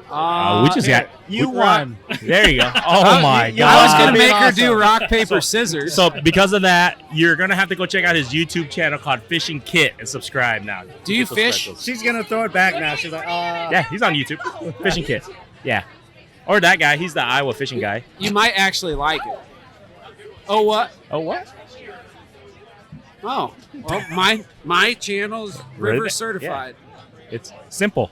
Uh, We just got. You won. There you go. Oh my god. I was going to That'd be make her do awesome. rock, paper, scissors. So because of that, you're gonna have to go check out his YouTube channel called Fishing Kit and subscribe now. Do you Get those fish? specials. She's gonna throw it back now. She's like, Yeah, he's on YouTube. Fishing Kit. Yeah. Or that guy. He's the Iowa fishing guy. You might actually like it. Oh, what? Oh, what? Oh, well, my channel's river certified. It's simple.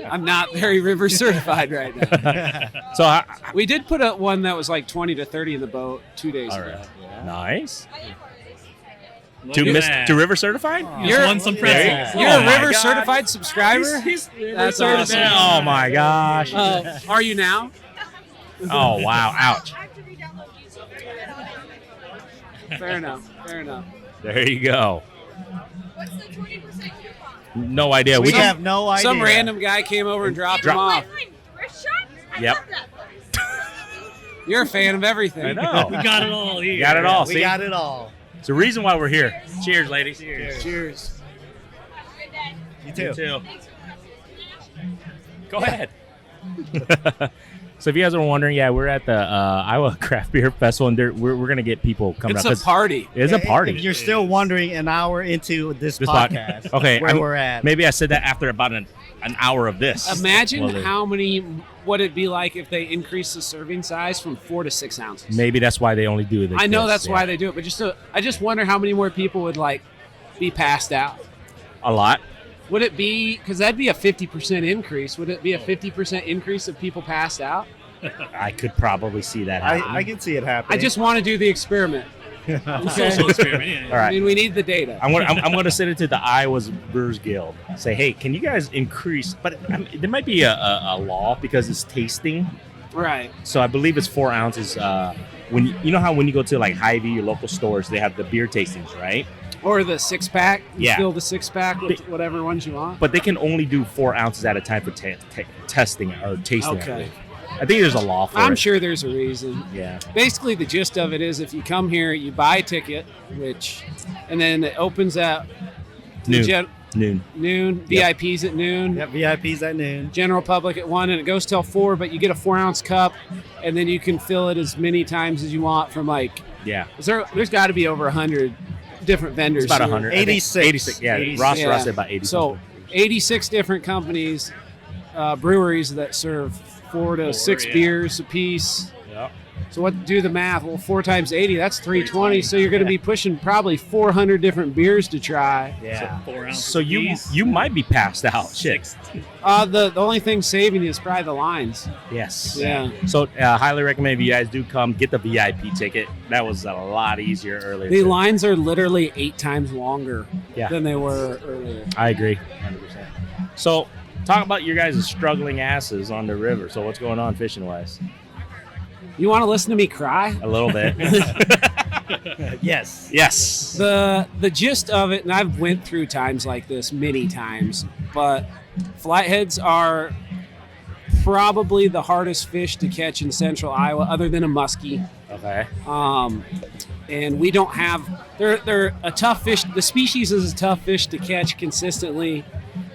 I'm not very river certified right now. So, We did put up one that was like 20 to 30 in the boat 2 days all ago. right. Nice. Look To at miss that. to river certified? Just won some prizes. You're Oh a my river God. certified subscriber? He's river That's certified. awesome. Oh my gosh. Are you now? Oh wow. Ouch. Fair enough. Fair enough. There you go. No idea. we We have no idea. Some random guy came over and dropped him off. Yep. You're a fan of everything. I know. We got it all here. Got it all. We See? got it all. It's the reason why we're here. Cheers, ladies. Cheers. You too. too. Go ahead. So if you guys are wondering, yeah, we're at the Iowa Craft Beer Festival, and we're going to get people coming It's up. a party. It's a party. If you're still wondering, an hour into this This podcast, okay, where we're at. Maybe I said that after about an hour of this. Imagine Well, how many would it be like if they increased the serving size from 4 to 6 ounces. Maybe that's why they only do it. I know that's why they do it, but I just wonder how many more people would like be passed out. A lot. Would it be, because that'd be a 50% increase? Would it be a 50% increase of people passed out? I could probably see that happen. I can see it I happening. just want to do the experiment. Social experiment. Yeah. All I right. mean, we need the data. I'm going to send it to the Iowa's Brewers Guild. Say, hey, can you guys increase? But I mean, there might be a law because it's tasting. Right. So I believe it's 4 ounces. When you know how when you go to like Hy-Vee, your local stores, they have the beer tastings, right? Or the 6-pack. You Yeah. fill the 6-pack with whatever ones you want. But they can only do 4 ounces at a time for testing or tasting. Okay. I think there's a law for I'm it. sure there's a reason. Yeah. Basically, the gist of it is if you come here, you buy a ticket, and then it opens at Noon. noon, Yep. VIPs at noon, Yep, VIPs at noon. general public at 1, and it goes till 4, but you get a 4-ounce cup, and then you can fill it as many times as you want from like, Yeah. there's got to be over 100 different vendors. It's about here. 100. I think 86. 86. Yeah. 86. Ross Yeah. said about 86. So 86 different companies, breweries that serve 4 to 6 yeah. beers a piece. Yep. So what? Do the math. Well, 4 times 80, that's 320. So you're going to be pushing probably 400 different beers to try. Yeah. 4 ounces. So you apiece. you might be passed out. Shit. 6. The only thing saving you is probably the lines. Yes. Yeah. So highly recommend if you guys do come, get the VIP ticket. That was a lot easier earlier. The too. lines are literally 8 times longer Yeah. than they were earlier. I agree. 100%. So talk about your guys' struggling asses on the river. So what's going on fishing wise? You want to listen to me cry? A little bit. Yes. Yes. The gist of it, and I've went through times like this many times, but flatheads are probably the hardest fish to catch in central Iowa, other than a muskie. Okay. And we don't have. They're a tough fish. The species is a tough fish to catch consistently,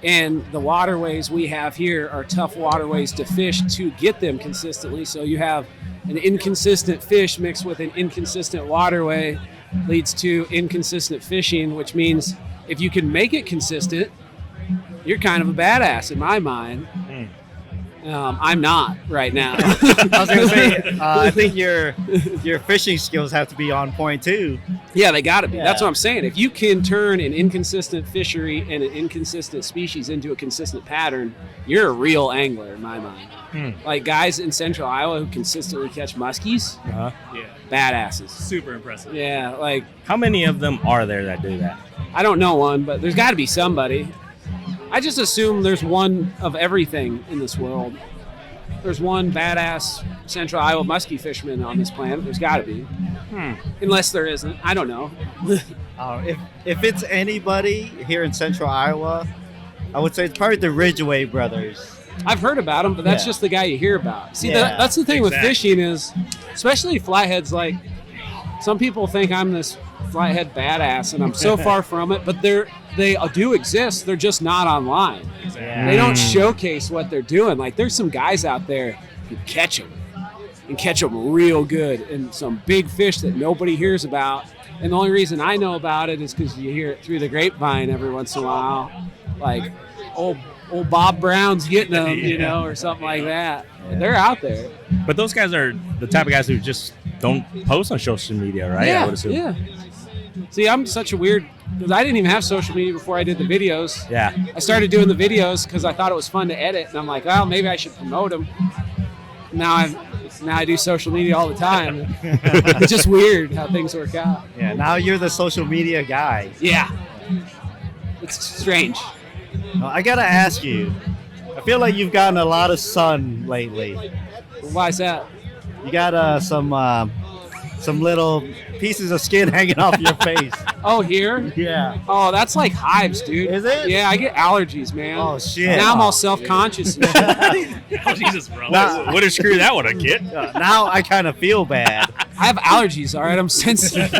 and the waterways we have here are tough waterways to fish to get them consistently. So you have an inconsistent fish mixed with an inconsistent waterway leads to inconsistent fishing, which means if you can make it consistent, you're kind of a badass in my mind. I'm not right now. I was gonna say, I think your fishing skills have to be on point too. Yeah, they got to be. Yeah. That's what I'm saying. If you can turn an inconsistent fishery and an inconsistent species into a consistent pattern, you're a real angler in my mind. Like guys in Central Iowa who consistently catch muskies, Uh-huh. Yeah, badasses. super impressive. Yeah, like How many of them are there that do that? I don't know one, but there's got to be somebody. I just assume there's one of everything in this world. There's one badass Central Iowa muskie fisherman on this planet. There's got to be. Unless there isn't. I don't know. If it's anybody here in Central Iowa, I would say it's probably the Ridgway brothers. I've heard about him, but that's Yeah. just the guy you hear about. See, Yeah, that's the thing with exactly. fishing is, especially flatheads, like, some people think I'm this flathead badass, and I'm so far from it, but they do exist. They're just not online. Exactly. They don't showcase what they're doing. Like, there's some guys out there who catch them and catch them real good, and some big fish that nobody hears about. And the only reason I know about it is because you hear it through the grapevine every once in a while. Like, old Bob Brown's getting them, you know, or something like that. They're out there. But those guys are the type of guys who just don't post on social media, right? I would assume. Yeah. See, I'm such a weird, because I didn't even have social media before I did the videos. Yeah. I started doing the videos because I thought it was fun to edit, and I'm like, well, maybe I should promote them. Now I do social media all the time. It's just weird how things work out. Yeah, now you're the social media guy. Yeah. It's strange. I gotta ask you. I feel like you've gotten a lot of sun lately. Why is that? You got some little pieces of skin hanging off your face. Oh, here? Yeah. Oh, that's like hives, dude. Is it? Yeah, I get allergies, man. Oh shit. Now I'm all self-conscious. Oh, Jesus, bro. Would have screwed that one a kid. Now I kind of feel bad. I have allergies, all right? I'm sensitive.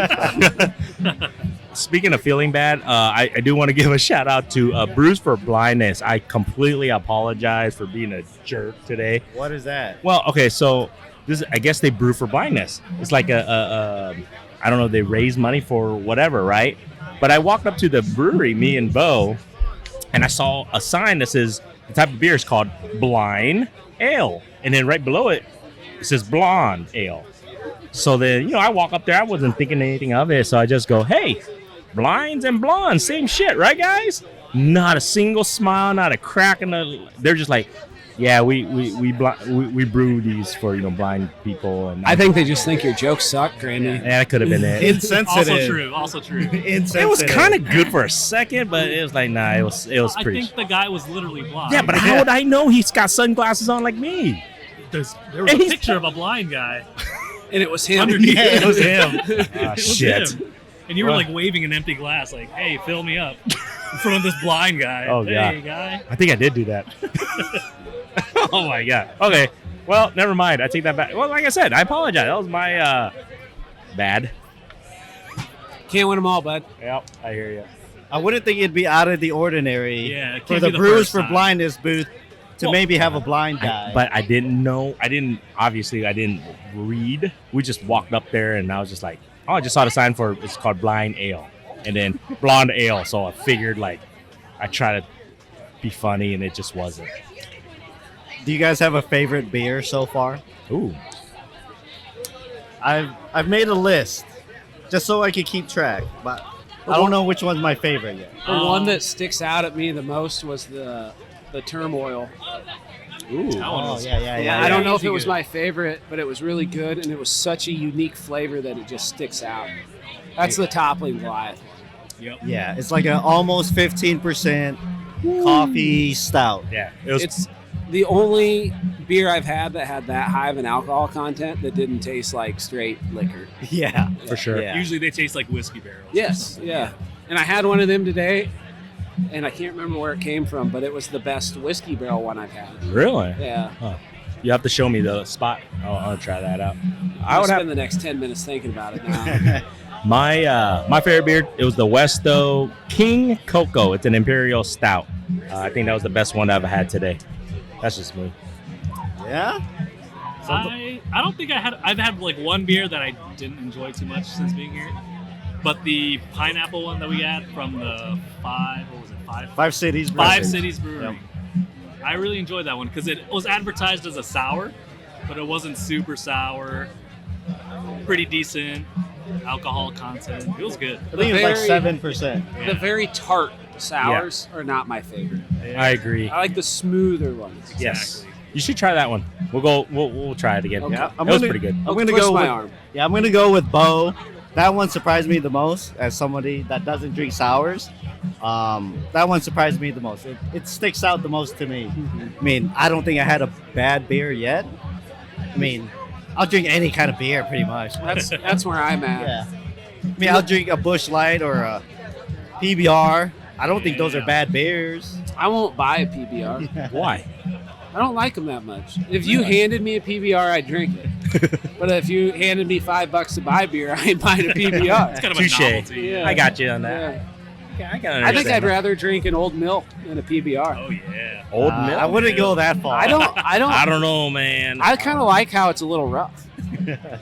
Speaking of feeling bad, I do want to give a shout out to Brews for Blindness. I completely apologize for being a jerk today. What is that? Well, okay, so I guess they brew for blindness. It's like I don't know, they raise money for whatever, right? But I walked up to the brewery, me and Bo, and I saw a sign that says the type of beer is called Blind Ale. And then right below it, it says Blonde Ale. So then, I walk up there. I wasn't thinking anything of it. So I just go, hey, blinds and blondes, same shit, right, guys? Not a single smile, not a crack in the... They're just like, yeah, we brew these for, blind people. And I think they just think your jokes suck, Grandy. yeah, that could have been it. Insensitive. Also true. Insensitive. It was kind of good for a second, but it was like, nah, it was I pretty... think the guy was literally blind. Yeah, but how would I know he's got sunglasses on like me? There was a picture of a blind guy And it was him. underneath. Yeah, it was him. Ah, It was shit. him. And you were like waving an empty glass, like, "Hey, fill me up," in front of this blind guy. Oh, hey, God. guy. I think I did do that. Oh, my God. Okay. Well, never mind. I take that back. Well, like I said, I apologize. That was my bad. Can't win them all, bud. Yep, I hear you. I wouldn't think it'd be out of the ordinary Yeah, it for can't the be the Brews first for time. Blindness booth to maybe have a blind guy. But I didn't know. I didn't read. We just walked up there, and I was just like, oh, I just saw the sign for it's called Blind Ale. And then Blonde Ale. So I figured, like, I try to be funny, and it just wasn't. Do you guys have a favorite beer so far? Ooh. I've made a list just so I can keep track, but I don't know which one's my favorite yet. The one that sticks out at me the most was the turmoil. Ooh. That one was Yeah. I don't know if easy it was good. my favorite, but it was really good, and it was such a unique flavor that it just sticks out. That's the Toppling Goliath. Yep. Yeah, it's like an almost 15% coffee stout. Yeah. It was. It's the only beer I've had that had that high of an alcohol content that didn't taste like straight liquor. Yeah, for sure. Yeah. Usually they taste like whiskey barrels. Yes, yeah. And I had one of them today, and I can't remember where it came from, but it was the best whiskey barrel one I've had. Really? Yeah. You have to show me the spot. I'll try that out. I would spend the next 10 minutes thinking about it now. My favorite beer, it was the Westo King Cocoa. It's an Imperial Stout. I think that was the best one I've had today. That's just me. Yeah? I don't think I've had like one beer that I didn't enjoy too much since being here. But the pineapple one that we got from the Five Cities. Five Cities Brewery. I really enjoyed that one because it was advertised as a sour, but it wasn't super sour. Pretty decent alcohol content. It was good. I think it was like 7%. The very tart sours are not my favorite. I agree. I like the smoother ones. Yes. You should try that one. We'll try it again. Okay. Yeah, It was pretty good. I'm gonna twist go my with arm. Yeah, I'm gonna go with Bo. That one surprised me the most as somebody that doesn't drink sours. That one surprised me the most. It sticks out the most to me. I mean, I don't think I had a bad beer yet. I mean, I'll drink any kind of beer pretty much. That's where I'm at. Yeah. I mean, I'll drink a Busch Light or a PBR. I don't think those are bad beers. I won't buy a PBR. Why? I don't like them that much. If you handed me a PBR, I'd drink it. But if you handed me $5 to buy beer, I ain't buying a PBR. It's kind of Touche. a novelty. Yeah. I got you on that. Yeah. Yeah, I can I understand think I'd that. rather drink an old milk than a PBR. Oh yeah. Old milk. I wouldn't go that far. I don't. I don't know, man. I kind of like how it's a little rough.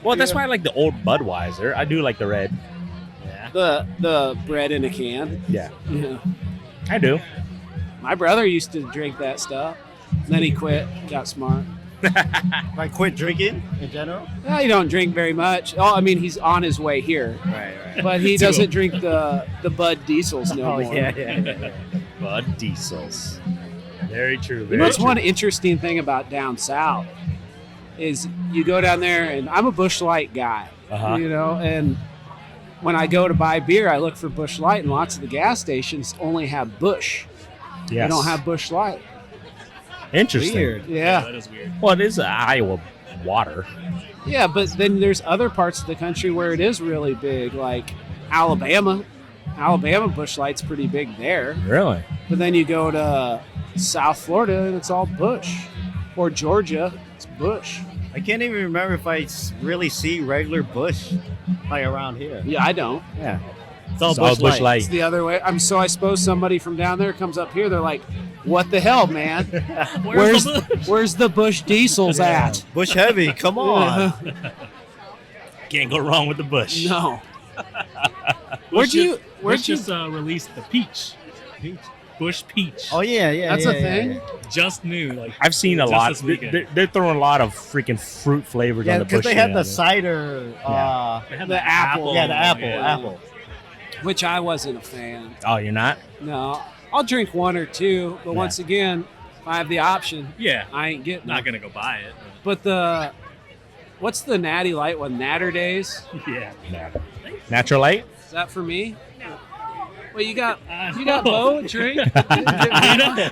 Well, that's why I like the old Budweiser. I do like the red. The bread in a can. Yeah, Yeah. I do. My brother used to drink that stuff. Then he quit. Got smart. Like quit drinking in general. Well, he don't drink very much. Oh, I mean, he's on his way here, Right. but he doesn't drink the Bud Diesels no Oh more. yeah. Bud Diesels. Very true. You Very know what's true. one interesting thing about down south is you go down there, and I'm a Busch Light guy, Uh-huh. you know, and when I go to buy beer, I look for Busch Light, and lots of the gas stations only have Busch. They Yes. don't have Busch Light. Interesting. Weird. Yeah. That is weird. Well, it is Iowa water. Yeah, but then there's other parts of the country where it is really big, like Alabama. Alabama Busch Light's pretty big there. Really? But then you go to South Florida and it's all Busch. Or Georgia, it's Busch. I can't even remember if I really see regular Busch like around here. Yeah, I don't. Yeah. It's all It's all Busch Busch Light. It's the other way. I suppose somebody from down there comes up here, they're like, what the hell, man? Where's the Busch Diesels at? Busch Heavy, come on. Can't go wrong with the Busch. No. Busch Where'd you just released the peach? Busch Peach. Oh yeah. That's a thing? Just new. Like I've seen a just lot. this weekend. They're throwing a lot of freaking fruit flavors Yeah, on the because Busch. they had the now. cider. They had the apple. Yeah, the apple. Yeah. Apple. Which I wasn't a fan. Oh, you're not? No. I'll drink one or two, but once again, if I have the option, Yeah. I ain't getting Not it. gonna go buy it. But what's the Natty Light one? Natter Days? But yeah. Natural light? Is that for me? Well, you got Bo a drink?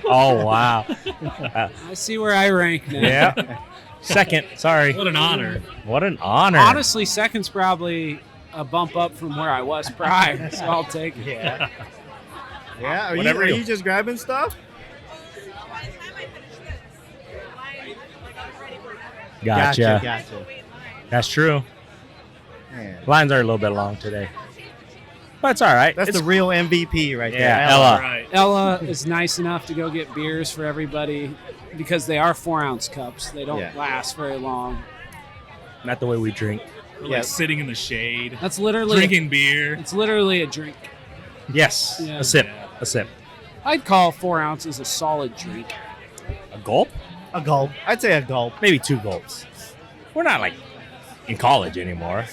Oh, wow. I see where I rank now. Yeah. Second. Sorry. What an honor. What an honor. Honestly, second's probably a bump up from where I was prior, so I'll take it. Yeah. Yeah. Are Whatever you just grabbing stuff? Gotcha. That's true. Man. Lines are a little bit long today. But it's all right. That's It's- the real MVP right Yeah, there. Ella. Right. Ella is nice enough to go get beers for everybody because they are 4-ounce cups. They don't Yeah. last very long. Not the way we drink. We're Yeah. like sitting in the shade, That's literally drinking beer. It's literally a drink. Yes. Yeah. A sip. A sip. I'd call 4 ounces a solid drink. A gulp? A gulp. I'd say a gulp. Maybe 2 gulps. We're not like in college anymore.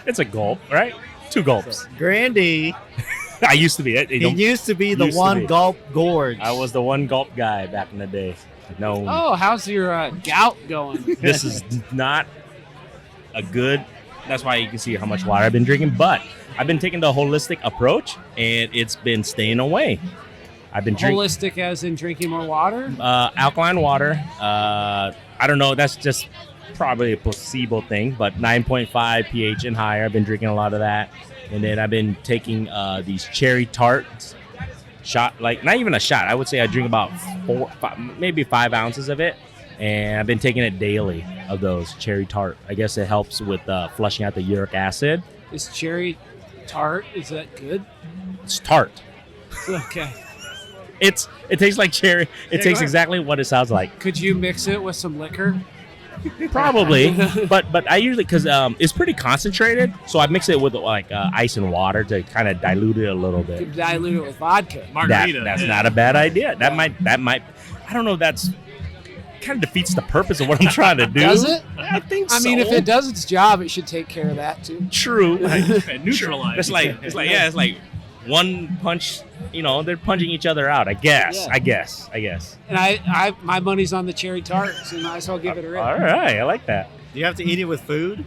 It's a gulp, right? 2 gulps. Grandy, I used to be. he used to be the Used to one be. gulp gorge. I was the one gulp guy back in the day. No, Oh, how's your gout going? this is not a good. That's why you can see how much water I've been drinking. But I've been taking the holistic approach, and it's been staying away. I've been drinking Holistic as in drinking more water? alkaline water. I don't know. That's just probably a placebo thing, but 9.5 pH and higher. I've been drinking a lot of that, and then I've been taking these cherry tarts. Shot, like not even a shot. I would say I drink about 5 ounces of it, and I've been taking it daily of those cherry tart. I guess it helps with flushing out the uric acid. Is cherry tart, is that good? It's tart. Okay. It tastes like cherry. It go tastes ahead. exactly what it sounds like. Could you mix it with some liquor? Probably, but I usually because it's pretty concentrated, so I mix it with like ice and water to kind of dilute it a little You bit. could dilute it with vodka. Margarita. That's not a bad idea. That might. I don't know. If that's kind of defeats the purpose of what I'm trying to do. Does it? I think I so. mean, if it does its job, it should take care of that too. True. And neutralize. It's like one punch. You know, they're punching each other out. I guess. Yeah. And I my money's on the cherry tart, so you might as well give it a rip. All right, I like that. Do you have to eat it with food?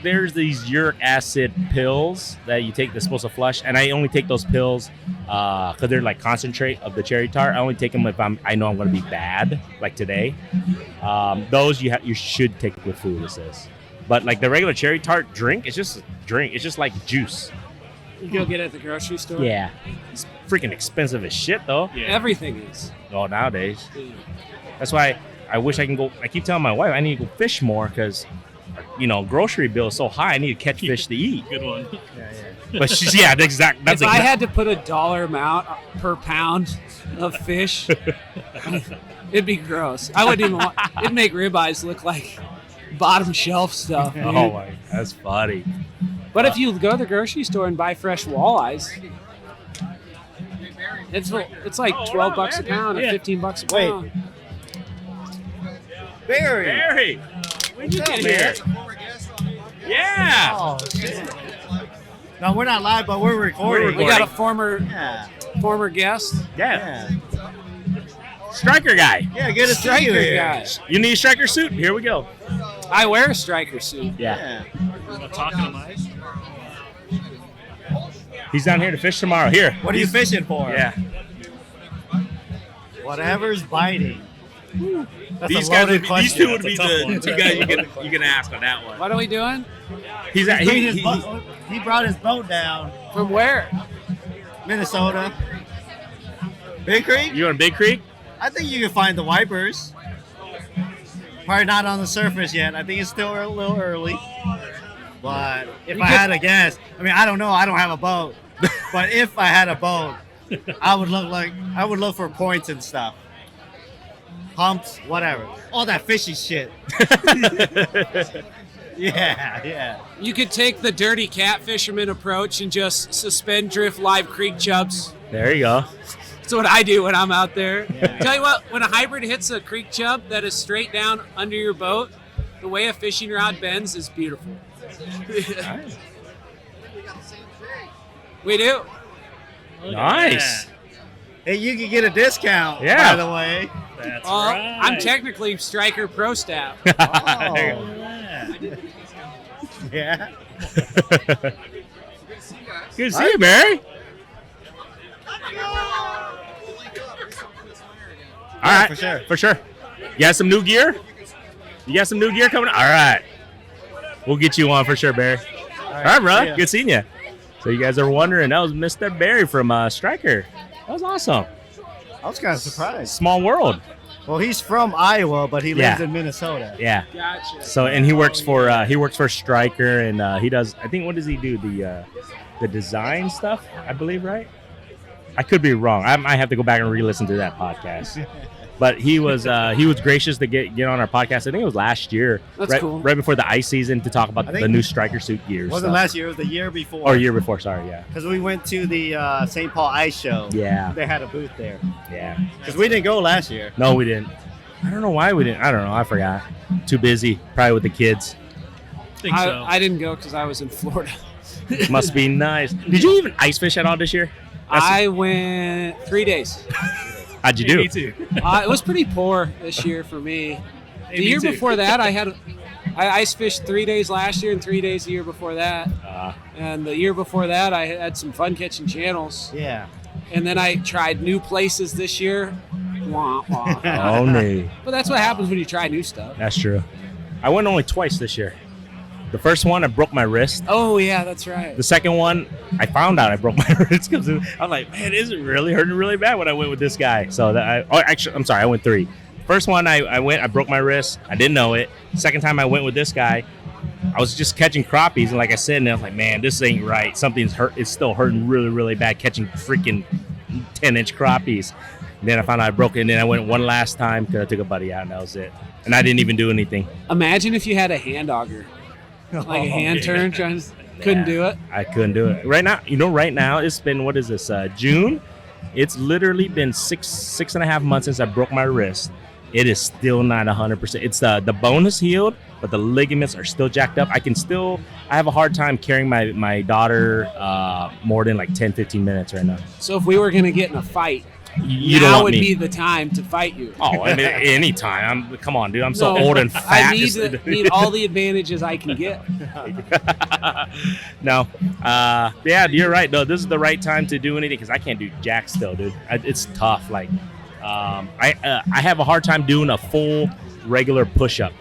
There's these uric acid pills that you take that's supposed to flush, and I only take those pills because they're like concentrate of the cherry tart. I only take them if I know I'm going to be bad, like today. Those you should take with food, it says. But like the regular cherry tart drink, it's just a drink. It's just like juice. You go get it at the grocery store. Yeah, it's freaking expensive as shit though. Yeah. Everything is. Oh, nowadays. That's why I wish I can go. I keep telling my wife I need to go fish more because, grocery bill is so high. I need to catch fish to eat. Good one. But she's that's If exactly. I had to put a dollar amount per pound of fish, it'd be gross. I wouldn't even want. It'd make ribeyes look like bottom shelf stuff. Dude. Oh my, that's funny. But if you go to the grocery store and buy fresh walleyes, it's like $12 a pound or $15 a pound. Barry. When you get here? Yeah. Oh, shit. No, we're not live, but we're recording. We got a former guest. Yeah. Striker guy. Yeah, get a Striker striker guy. You need a striker suit? Here we go. I wear a striker suit. Yeah. Talking to Mike. He's down here to fish tomorrow. Here. What are you fishing for? Yeah. Whatever's biting. That's These a guys, loaded these question. two would be the two guys you can ask on that one. What are we doing? He brought his boat down. From where? Minnesota. Big Creek? You on Big Creek? I think you can find the wipers. Probably not on the surface yet. I think it's still a little early. But if I had to guess, I don't know. I don't have a boat. But if I had a boat, I would look for points and stuff. Humps, whatever. All that fishy shit. Yeah. You could take the dirty cat fisherman approach and just suspend drift live creek chubs. There you go. That's what I do when I'm out there. Yeah. Tell you what, when a hybrid hits a creek chub that is straight down under your boat, the way a fishing rod bends is beautiful. We do. Nice. Hey, you can get a discount, Yeah. by the way. That's Well, right. I'm technically Striker Pro Staff. Yeah. Good to see you, Barry. All right, for sure. You got some new gear? Coming? All right. We'll get you on for sure, Barry. All right, bro. Good seeing you. So you guys are wondering, that was Mr. Barry from Striker. That was awesome. I was kind of surprised. Small world. Well, he's from Iowa, but he lives Yeah. in Minnesota. Yeah. Gotcha. So and he works for Striker, and he does. I think what does he do? The design stuff, I believe, right? I could be wrong. I might have to go back and re-listen to that podcast. But he was gracious to get on our podcast. I think it was last year, That's cool. right before the ice season, to talk about I think the new Striker suit gear. It wasn't stuff. last year, it was the year before. Or year before, sorry, yeah. Because we went to the St. Paul Ice Show. Yeah. They had a booth there. Yeah. Because we didn't go last year. No, we didn't. I don't know why we didn't. I don't know. I forgot. Too busy, probably with the kids. think so. I didn't go because I was in Florida. Must be nice. Did you even ice fish at all this year? I went 3 days. How'd you do? Me too. It was pretty poor this year for me. Hey, The me year too. before that, I ice fished 3 days last year and 3 days the year before that. And the year before that, I had some fun catching channels. Yeah. And then I tried new places this year. Wah, wah. Oh, no. But that's what happens when you try new stuff. That's true. I went only twice this year. The first one, I broke my wrist. Oh, yeah, that's right. The second one, I found out I broke my wrist because I was like, man, is it really hurting really bad when I went with this guy? So I went 3. First one, I broke my wrist. I didn't know it. Second time I went with this guy, I was just catching crappies, and like I said, and I was like, man, this ain't right. Something's hurt. It's still hurting really, really bad catching freaking 10-inch crappies. Then I found out I broke it, and then I went one last time because I took a buddy out, and that was it. And I didn't even do anything. Imagine if you had a hand auger, like a hand turn, couldn't do it. I couldn't do it. Right now, it's been, what is this, June? It's literally been six and a half months since I broke my wrist. It is still not 100%. It's the bone has healed, but the ligaments are still jacked up. I have a hard time carrying my daughter more than like 10, 15 minutes right now. So if we were going to get in a fight, You don't now want would me. be the time to fight you. Oh, I mean, anytime. Come on, dude. I'm so old and fat. I need all the advantages I can get. No. Yeah, you're right, though. This is the right time to do anything because I can't do jack still, dude. It's tough. Like, I have a hard time doing a full regular push-up.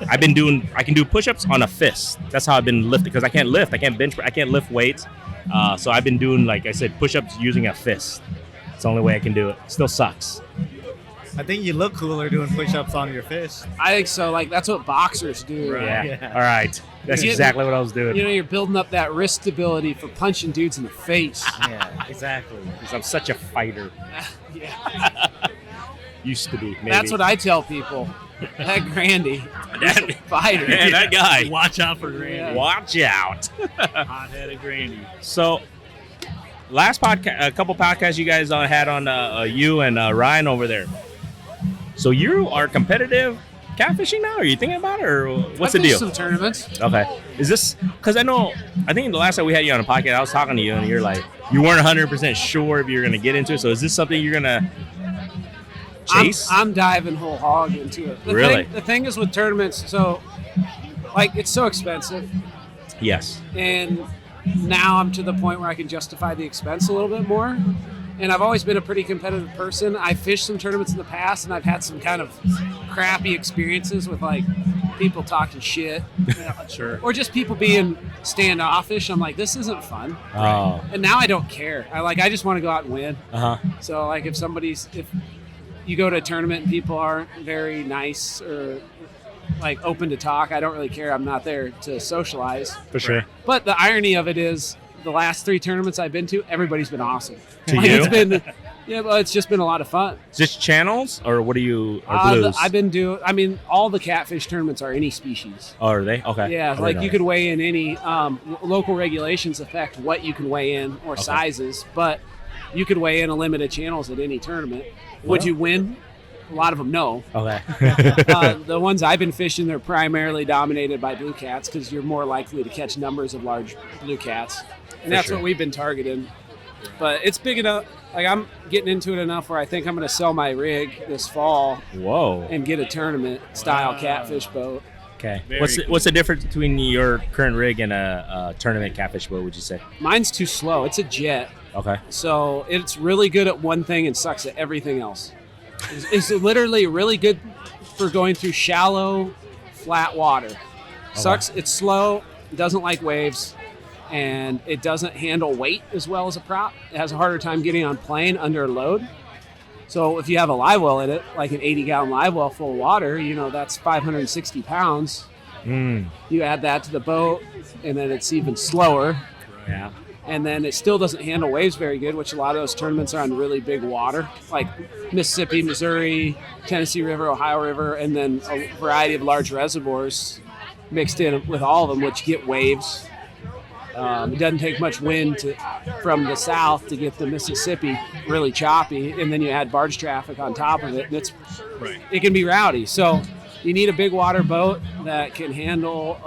I can do push-ups on a fist. That's how I've been lifting because I can't lift. I can't bench. I can't lift weights. So I've been doing, like I said, push-ups using a fist. It's the only way I can do it. Still sucks. I think you look cooler doing push-ups on your fist. I think so. Like, that's what boxers do. Yeah. Yeah. All right. That's exactly what I was doing. You know, you're building up that wrist stability for punching dudes in the face. Yeah, exactly. Because I'm such a fighter. Yeah. Used to be, maybe. That's what I tell people. That Grandy, fighter. Yeah, that guy. Watch out for Granny. Yeah. Watch out. Hot-headed Granny. So, last podcast, a couple podcasts you guys had on you and Ryan over there. So you are competitive catfishing now? Are you thinking about it, or what's the I've deal? fished some tournaments. Okay. Is this because I think the last time we had you on a podcast, I was talking to you and you're like, you weren't 100% sure if you're going to get into it. So is this something you're going to chase? I'm diving whole hog into it. Really? The thing is with tournaments, so like it's so expensive, Yes. and now I'm to the point where I can justify the expense a little bit more. And I've always been a pretty competitive person. I've fished some tournaments in the past, and I've had some kind of crappy experiences with like people talking shit, Sure. or just people being standoffish. I'm like, this isn't fun. Oh. And now I don't care. I just want to go out and win. Uh-huh. So like if you go to a tournament and people aren't very nice or like open to talk, I don't really care. I'm not there to socialize. For sure. But the irony of it is the last 3 tournaments I've been to, everybody's been awesome. To Like, you? It's been, yeah, but it's just been a lot of fun. Is this channels or what are you, or blues? I've been doing, all the catfish tournaments are any species. Oh, are they? Okay. Yeah, I didn't like know you that. could weigh in any, local regulations affect what you can weigh in or sizes, but you could weigh in a limited channels at any tournament. Would you win? A lot of them no. Okay. The ones I've been fishing, they're primarily dominated by blue cats because you're more likely to catch numbers of large blue cats. And that's sure. what we've been targeting. But it's big enough. Like I'm getting into it enough where I think I'm going to sell my rig this fall Whoa. and get a tournament style catfish boat. Okay. Very What's the difference between your current rig and a tournament catfish boat, would you say? Mine's too slow. It's a jet. Okay. So it's really good at one thing and sucks at everything else. It's literally really good for going through shallow, flat water. Sucks. It's slow, doesn't like waves, and it doesn't handle weight as well as a prop. It has a harder time getting on plane under load. So if you have a live well in it, like an 80-gallon live well full of water, that's 560 pounds. You add that to the boat, and then it's even slower. Yeah. And then it still doesn't handle waves very good, which a lot of those tournaments are on really big water, like Mississippi, Missouri, Tennessee River, Ohio River, and then a variety of large reservoirs mixed in with all of them, which get waves. It doesn't take much wind from the south to get the Mississippi really choppy, and then you add barge traffic on top of it, and it can be rowdy. So you need a big water boat that can handle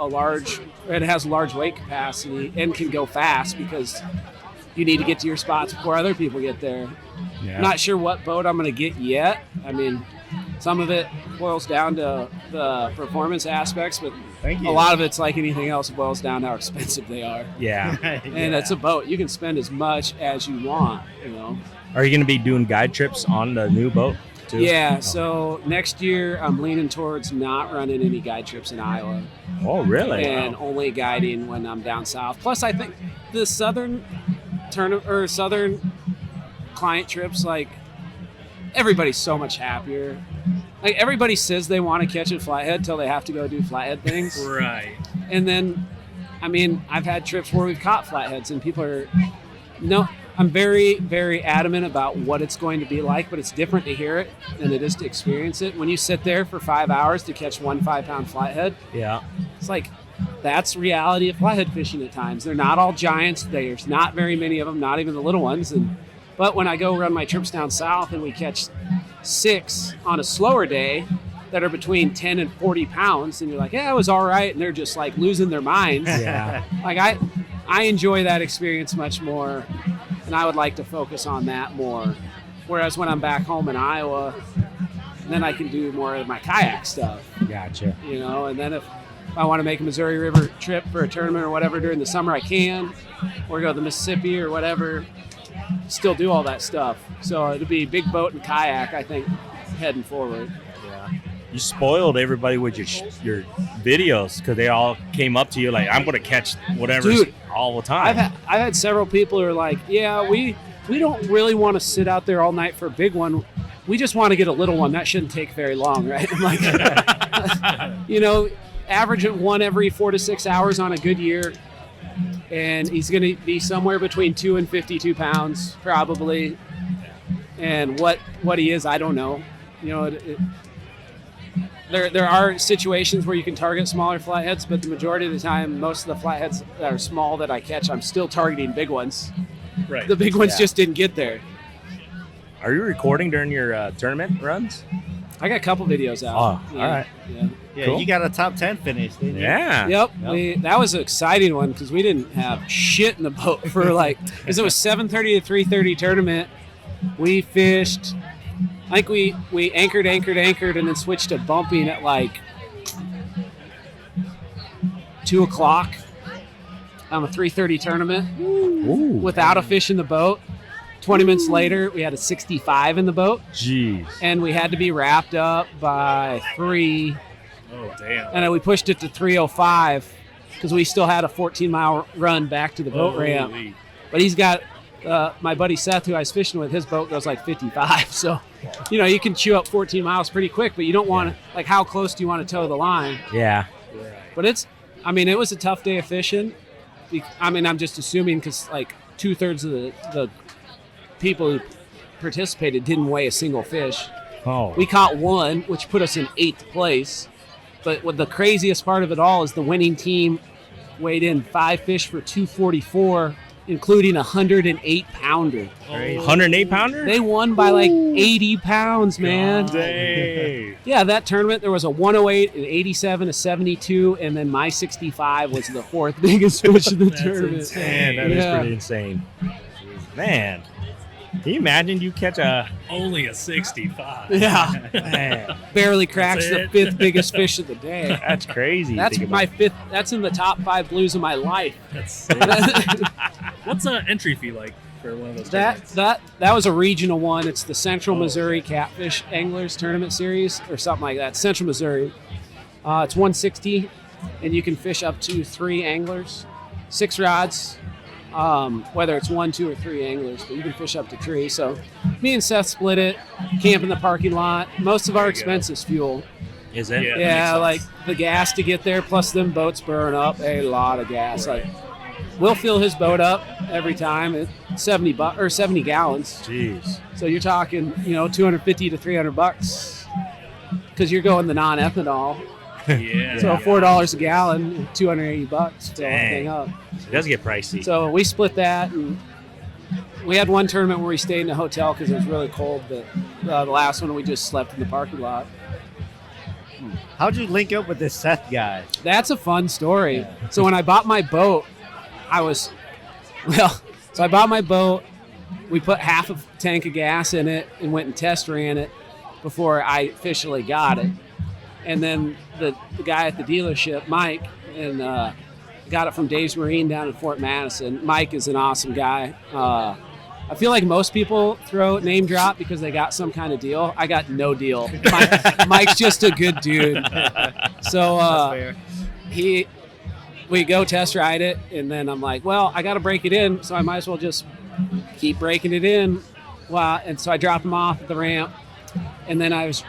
it has a large weight capacity and can go fast because you need to get to your spots before other people get there. Yeah. I'm not sure what boat I'm going to get yet. Some of it boils down to the performance aspects, but a lot of it's like anything else, it boils down to how expensive they are. Yeah. And it's a boat. You can spend as much as you want, Are you going to be doing guide trips on the new boat too? Yeah, so next year I'm leaning towards not running any guide trips in Iowa. Oh, really? And only guiding when I'm down south. Plus, I think the southern client trips, like, everybody's so much happier. Like, everybody says they want to catch a flathead till they have to go do flathead things. Right. And then, I've had trips where we've caught flatheads and people are, I'm very, very adamant about what it's going to be like, but it's different to hear it than it is to experience it. When you sit there for 5 hours to catch 1 5-pound flathead, Yeah. it's like that's reality of flathead fishing at times. They're not all giants. There's not very many of them, not even the little ones. But when I go run my trips down south and we catch 6 on a slower day that are between 10 and 40 pounds, and you're like, yeah, it was all right, and they're just like losing their minds. Yeah. Like I enjoy that experience much more, and I would like to focus on that more. Whereas when I'm back home in Iowa, then I can do more of my kayak stuff, Gotcha. you know. And then if I want to make a Missouri River trip for a tournament or whatever during the summer, I can, or go to the Mississippi or whatever, still do all that stuff. So it'll be big boat and kayak, I think, heading forward. You spoiled everybody with your videos because they all came up to you like, I'm going to catch whatever all the time. I've had several people who are like, yeah, we don't really want to sit out there all night for a big one. We just want to get a little one. That shouldn't take very long, right? I'm like, you know, average at 1 every 4 to 6 hours on a good year. And he's going to be somewhere between 2 and 52 pounds, probably. And what he is, I don't know. You know, there are situations where you can target smaller flatheads, but the majority of the time, most of the flatheads that are small that I catch, I'm still targeting big ones. Right. The big ones just didn't get there. Are you recording during your tournament runs? I got a couple videos out. Oh, all right. Yeah. Yeah, Cool. you got a top 10 finish, didn't you? Yeah. Yep. That was an exciting one because we didn't have shit in the boat for like, because it was 7:30 to 3:30 tournament. We fished, I think we anchored, and then switched to bumping at like 2 o'clock on a 3:30 tournament. Ooh. Without a fish in the boat. 20 minutes later, we had a 65 in the boat, Jeez. and we had to be wrapped up by 3. Oh, damn. And then we pushed it to 3:05 because we still had a 14-mile run back to the boat ramp. Holy. But he's got my buddy Seth, who I was fishing with, his boat goes like 55. So, you know, you can chew up 14 miles pretty quick, but you don't want to, like, how close do you want to toe the line? Yeah. But it was a tough day of fishing. I'm just assuming because, like, 2/3 of the people who participated didn't weigh a single fish. Oh. We caught 1, which put us in 8th place. But what the craziest part of it all is the winning team weighed in 5 fish for 244, including a 108-pounder. 108-pounder? They won by like 80 pounds, man. Dang. Yeah, that tournament, there was a 108, an 87, a 72, and then my 65 was the 4th biggest fish of the tournament. Man, that is Yeah. pretty insane. Man. Can you imagine you catch a... Only a 65. Yeah. Man, Barely cracks That's the it. 5th biggest fish of the day. that's crazy. That's Think my about 5th. That's in the top 5 blues of my life. That's what's an entry fee like for one of those That tournaments? that was a regional one. It's the Central Missouri Catfish Anglers Tournament Series or something like that. Central Missouri. It's 160, and you can fish up to 3 anglers, 6 rods. Whether it's 1, 2, or 3 anglers, but you can fish up to 3. So me and Seth split it, camp in the parking lot. Most of our expense is fuel. Is it? Yeah. Yeah, makes like sense. the gas to get there, plus them boats burn up a lot of gas. Like we'll fill his boat up every time at 70 gallons. Jeez. So you're talking, $250 to $300 because you're going the non-ethanol. Yeah. So $4 a gallon, $280 to fill the Dang. thing up. It does get pricey. So we split that, and we had one tournament where we stayed in a hotel because it was really cold. But the last one we just slept in the parking lot. How'd you link up with this Seth guy? That's a fun story. So when I bought my boat, I bought my boat. We put half a tank of gas in it and went and test ran it before I officially got it. And then the guy at the dealership, Mike, and got it from Dave's Marine down in Fort Madison. Mike is an awesome guy. I feel like most people throw name drop because they got some kind of deal. I got no deal. Mike's just a good dude. So we go test ride it, and then I'm like, well, I got to break it in, so I might as well just keep breaking it in. Well, and so I dropped him off at the ramp, and then I was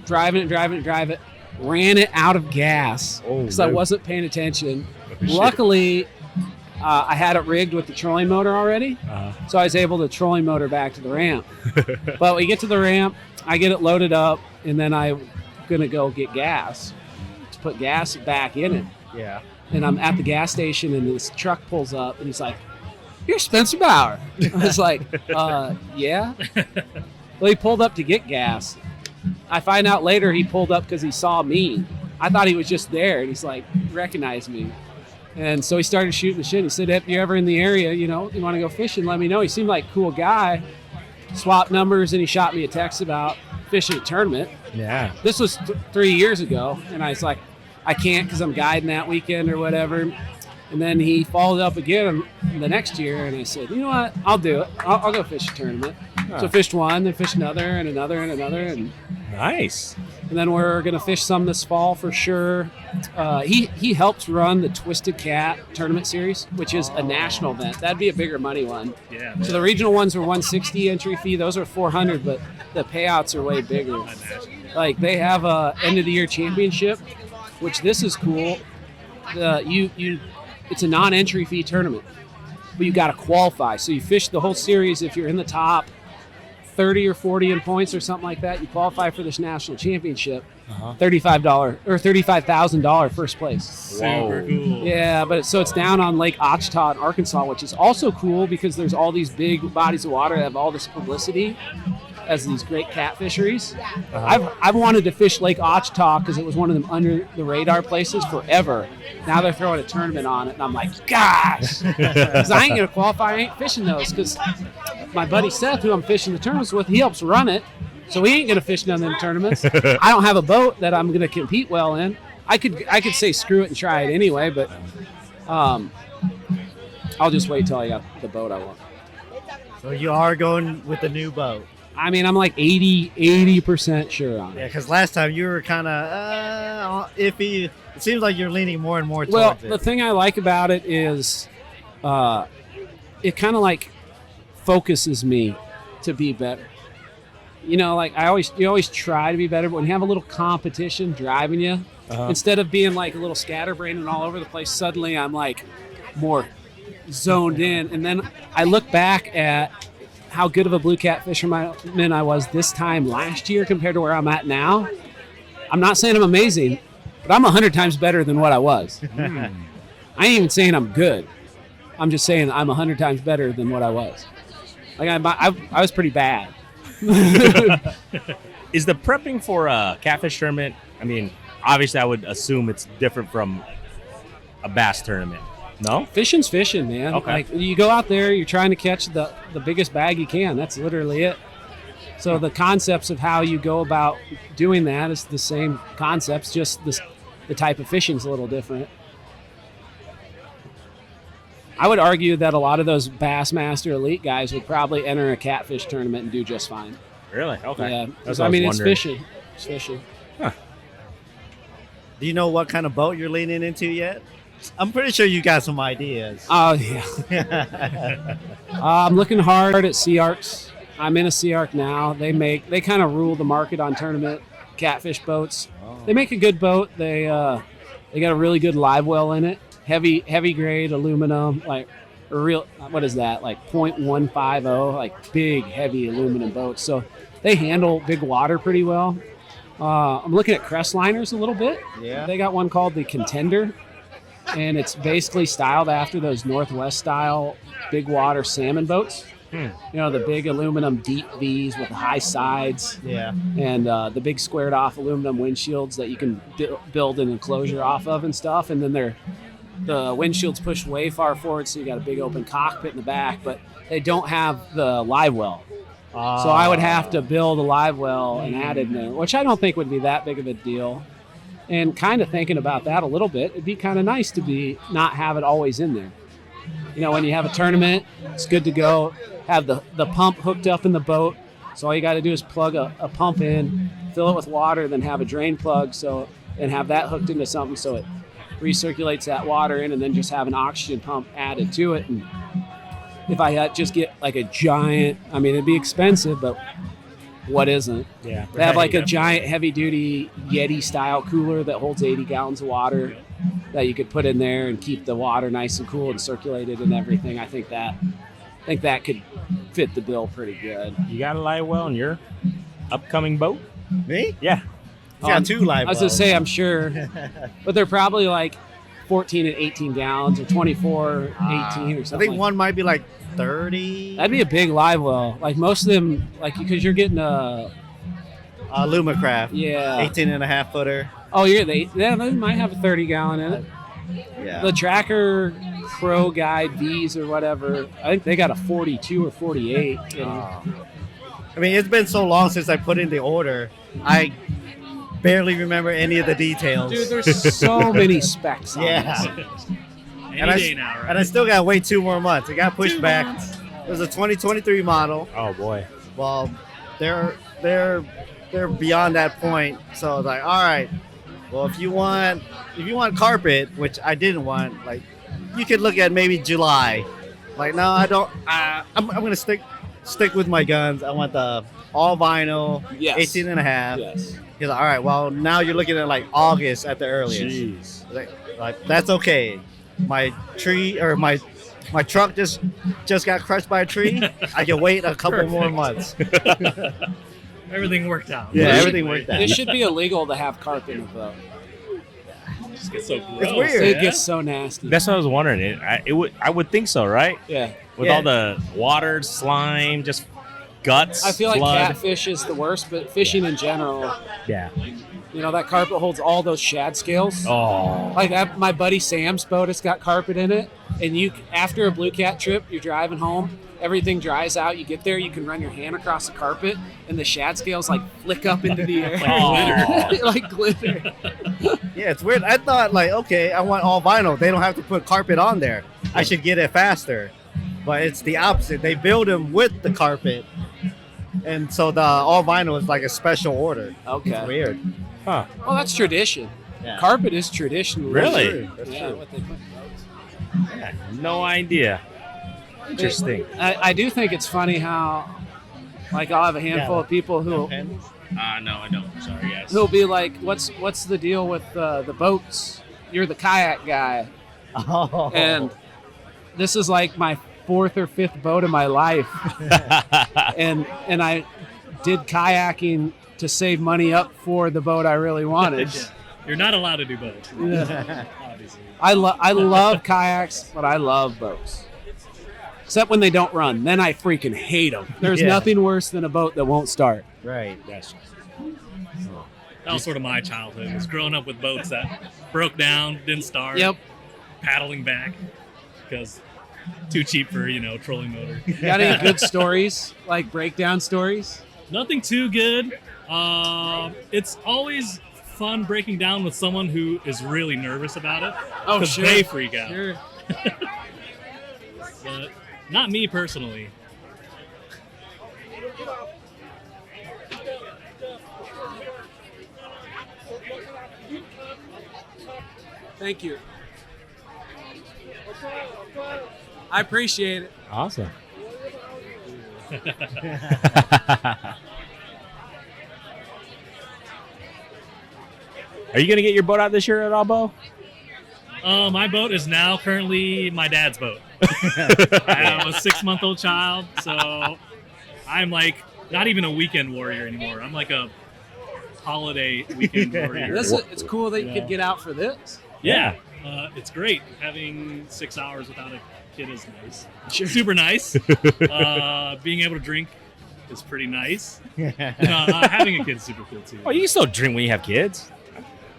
driving it, ran it out of gas because I wasn't paying attention. Luckily, I had it rigged with the trolling motor already, so I was able to trolling motor back to the ramp. But we get to the ramp, I get it loaded up, and then I'm gonna go get gas to put gas back in it. Yeah. And I'm at the gas station, and this truck pulls up, and he's like, "You're Spencer Bauer." I was like, "Yeah." Well, he pulled up to get gas. I find out later he pulled up because he saw me. I thought he was just there, and he's like, recognized me. And so he started shooting the shit. He said, if you're ever in the area, you want to go fishing, let me know. He seemed like a cool guy. Swapped numbers, and he shot me a text about fishing a tournament. Yeah. This was 3 years ago, and I was like, I can't because I'm guiding that weekend or whatever. And then he followed up again the next year, and I said, you know what? I'll do it. I'll go fish a tournament. So I fished one, then fished another, and another, and another. And Nice. then we're going to fish some this fall for sure. He helps run the Twisted Cat tournament series, which is a national event. That'd be a bigger money one. Yeah. So the regional ones are $160 entry fee. Those are $400, but the payouts are way bigger. Like they have a end of the year championship, which this is cool. It's a non-entry fee tournament, but you got to qualify. So you fish the whole series. If you're in the top 30 or 40 in points or something like that, you qualify for this national championship. $35 or $35,000 first place. Super cool. Yeah, but so it's down on Lake Ouachita in Arkansas, which is also cool because there's all these big bodies of water that have all this publicity as these great cat fisheries. I've wanted to fish Lake Ouachita because it was one of them under the radar places forever. Now they're throwing a tournament on it, and I'm like, gosh, because I ain't gonna qualify. I ain't fishing those because my buddy Seth, who I'm fishing the tournaments with, he helps run it, so he ain't gonna fish none of them tournaments. I don't have a boat that I'm gonna compete well in. I could say screw it and try it anyway, but I'll just wait till I got the boat I want. So you are going with the new boat. I mean, I'm like 80% sure on it. Yeah, because last time you were kind of iffy. It seems like you're leaning more and more towards Well, it. the thing I like about it is it kind of like focuses me to be better. Like you always try to be better, but when you have a little competition driving you, instead of being like a little scatterbrained and all over the place, suddenly I'm like more zoned in. And then I look back at how good of a blue cat fisherman I was this time last year compared to where I'm at now. I'm not saying I'm amazing, but I'm 100 times better than what I was. I ain't even saying I'm good. I'm just saying I'm 100 times better than what I was. Like I was pretty bad. Is the prepping for a catfish tournament, I mean, obviously I would assume it's different from a bass tournament. No? Fishing's fishing, man. Okay. Like you go out there, you're trying to catch the biggest bag you can. That's literally it. So the concepts of how you go about doing that is the same concepts, just the type of fishing's a little different. I would argue that a lot of those Bassmaster Elite guys would probably enter a catfish tournament and do just fine. Really? Okay. Yeah. That's I what mean, was it's wondering. fishing. It's fishing. Do you know what kind of boat you're leaning into yet? I'm pretty sure you got some ideas. Oh, yeah. I'm looking hard at Sea Arcs. I'm in a Sea Arc now. They kind of rule the market on tournament catfish boats. They make a good boat. They got a really good live well in it. Heavy grade aluminum, like a real, what is that? Like 0.150, like big, heavy aluminum boats. So they handle big water pretty well. I'm looking at crest liners a little bit. Yeah. They got one called the Contender, and it's basically styled after those Northwest style big water salmon boats. The big aluminum deep V's with the high sides. Yeah. And the big squared off aluminum windshields that you can build an enclosure off of and stuff. And then the windshield's pushed way far forward, so you got a big open cockpit in the back, but they don't have the live well. So I would have to build a live well and add it in there, which I don't think would be that big of a deal. And kind of thinking about that a little bit, it'd be kind of nice to not have it always in there. When you have a tournament, it's good to go have the pump hooked up in the boat. So all you got to do is plug a pump in, fill it with water, then have a drain plug and have that hooked into something so it recirculates that water in, and then just have an oxygen pump added to it. And if I just get like a giant, I mean, it'd be expensive, but what isn't? Yeah. They have like a giant heavy duty Yeti style cooler that holds 80 gallons of water. that you could put in there and keep the water nice and cool and circulated and everything. I think that could fit the bill pretty good. You got a live well in your upcoming boat? Me? Yeah. It's got 2 live I was gonna wells. say, I'm sure, but they're probably like 14 and 18 gallons or 24, 18 or I something. think one might be like 30. That'd be a big live well. Like most of them, like because you're getting a Lumacraft. yeah. 18 and a half footer. Oh, they might have a 30 gallon in it. Yeah. The Tracker Pro Guide V's or whatever, I think they got a 42 or 48. You know? I mean, it's been so long since I put in the order. I barely remember any of the details. Dude, there's so many specs on Yeah. this. Any day now, right? And I still got to wait 2 more months. It got pushed back. It was a 2023 model. Oh boy. Well, they're beyond that point. So I was like, all right. Well, if you want carpet, which I didn't want, like you could look at maybe July. Like, no, I don't. I'm gonna stick with my guns. I want the all vinyl, Yes. 18 and a half. Yes. He's like, all right. Well, now you're looking at like August at the earliest. Jeez. Like that's okay. My tree or my truck just got crushed by a tree. I can wait a couple more months. Everything worked out. Yeah, everything worked out. It should be illegal to have carpet in a boat. It just gets so gross. It's weird. It yeah? gets so nasty. That's what I was wondering. I would think so, right? Yeah. With Yeah. all the water, slime, just guts. I feel like blood. catfish is the worst, but fishing in general, Yeah. you know, that carpet holds all those shad scales. Oh. Like that, my buddy Sam's boat, it's got carpet in it, and you after a blue cat trip, you're driving home, everything dries out. You get there, you can run your hand across the carpet, and the shad scales like flick up into the air, Oh. like glitter. Yeah, it's weird. I thought like, okay, I want all vinyl. They don't have to put carpet on there. I should get it faster. But it's the opposite. They build them with the carpet, and so the all vinyl is like a special order. Okay. It's weird. Huh. Well, that's tradition. Yeah. Carpet is tradition. Really? That's Yeah, true. what they put. Yeah, no idea. Interesting. I do think it's funny how, like, I'll have a handful of people who No, I don't. Sorry, guys. who'll be like, "What's the deal with the boats? You're the kayak guy," Oh. and this is like my 4th or 5th boat of my life, and I did kayaking to save money up for the boat I really wanted. You're not allowed to do both, obviously. I love kayaks, but I love boats. Except when they don't run. Then I freaking hate them. There's Yeah. nothing worse than a boat that won't start. Right. That was sort of my childhood. Was growing up with boats that broke down, didn't start. Yep. Paddling back because too cheap for trolling motor. Got any good stories? Like breakdown stories? Nothing too good. It's always fun breaking down with someone who is really nervous about it. Oh, 'cause sure. they freak out. Sure. But not me personally. Thank you. I appreciate it. Awesome. Are you gonna get your boat out this year at all, Bo? My boat is now currently my dad's boat. I have a 6-month-old child, so I'm like not even a weekend warrior anymore. I'm like a holiday weekend warrior. It's cool that you could get out for this. Yeah, it's great. Having 6 hours without a kid is nice. Sure. Super nice. Being able to drink is pretty nice. Having a kid is super cool too. Oh, you can still drink when you have kids.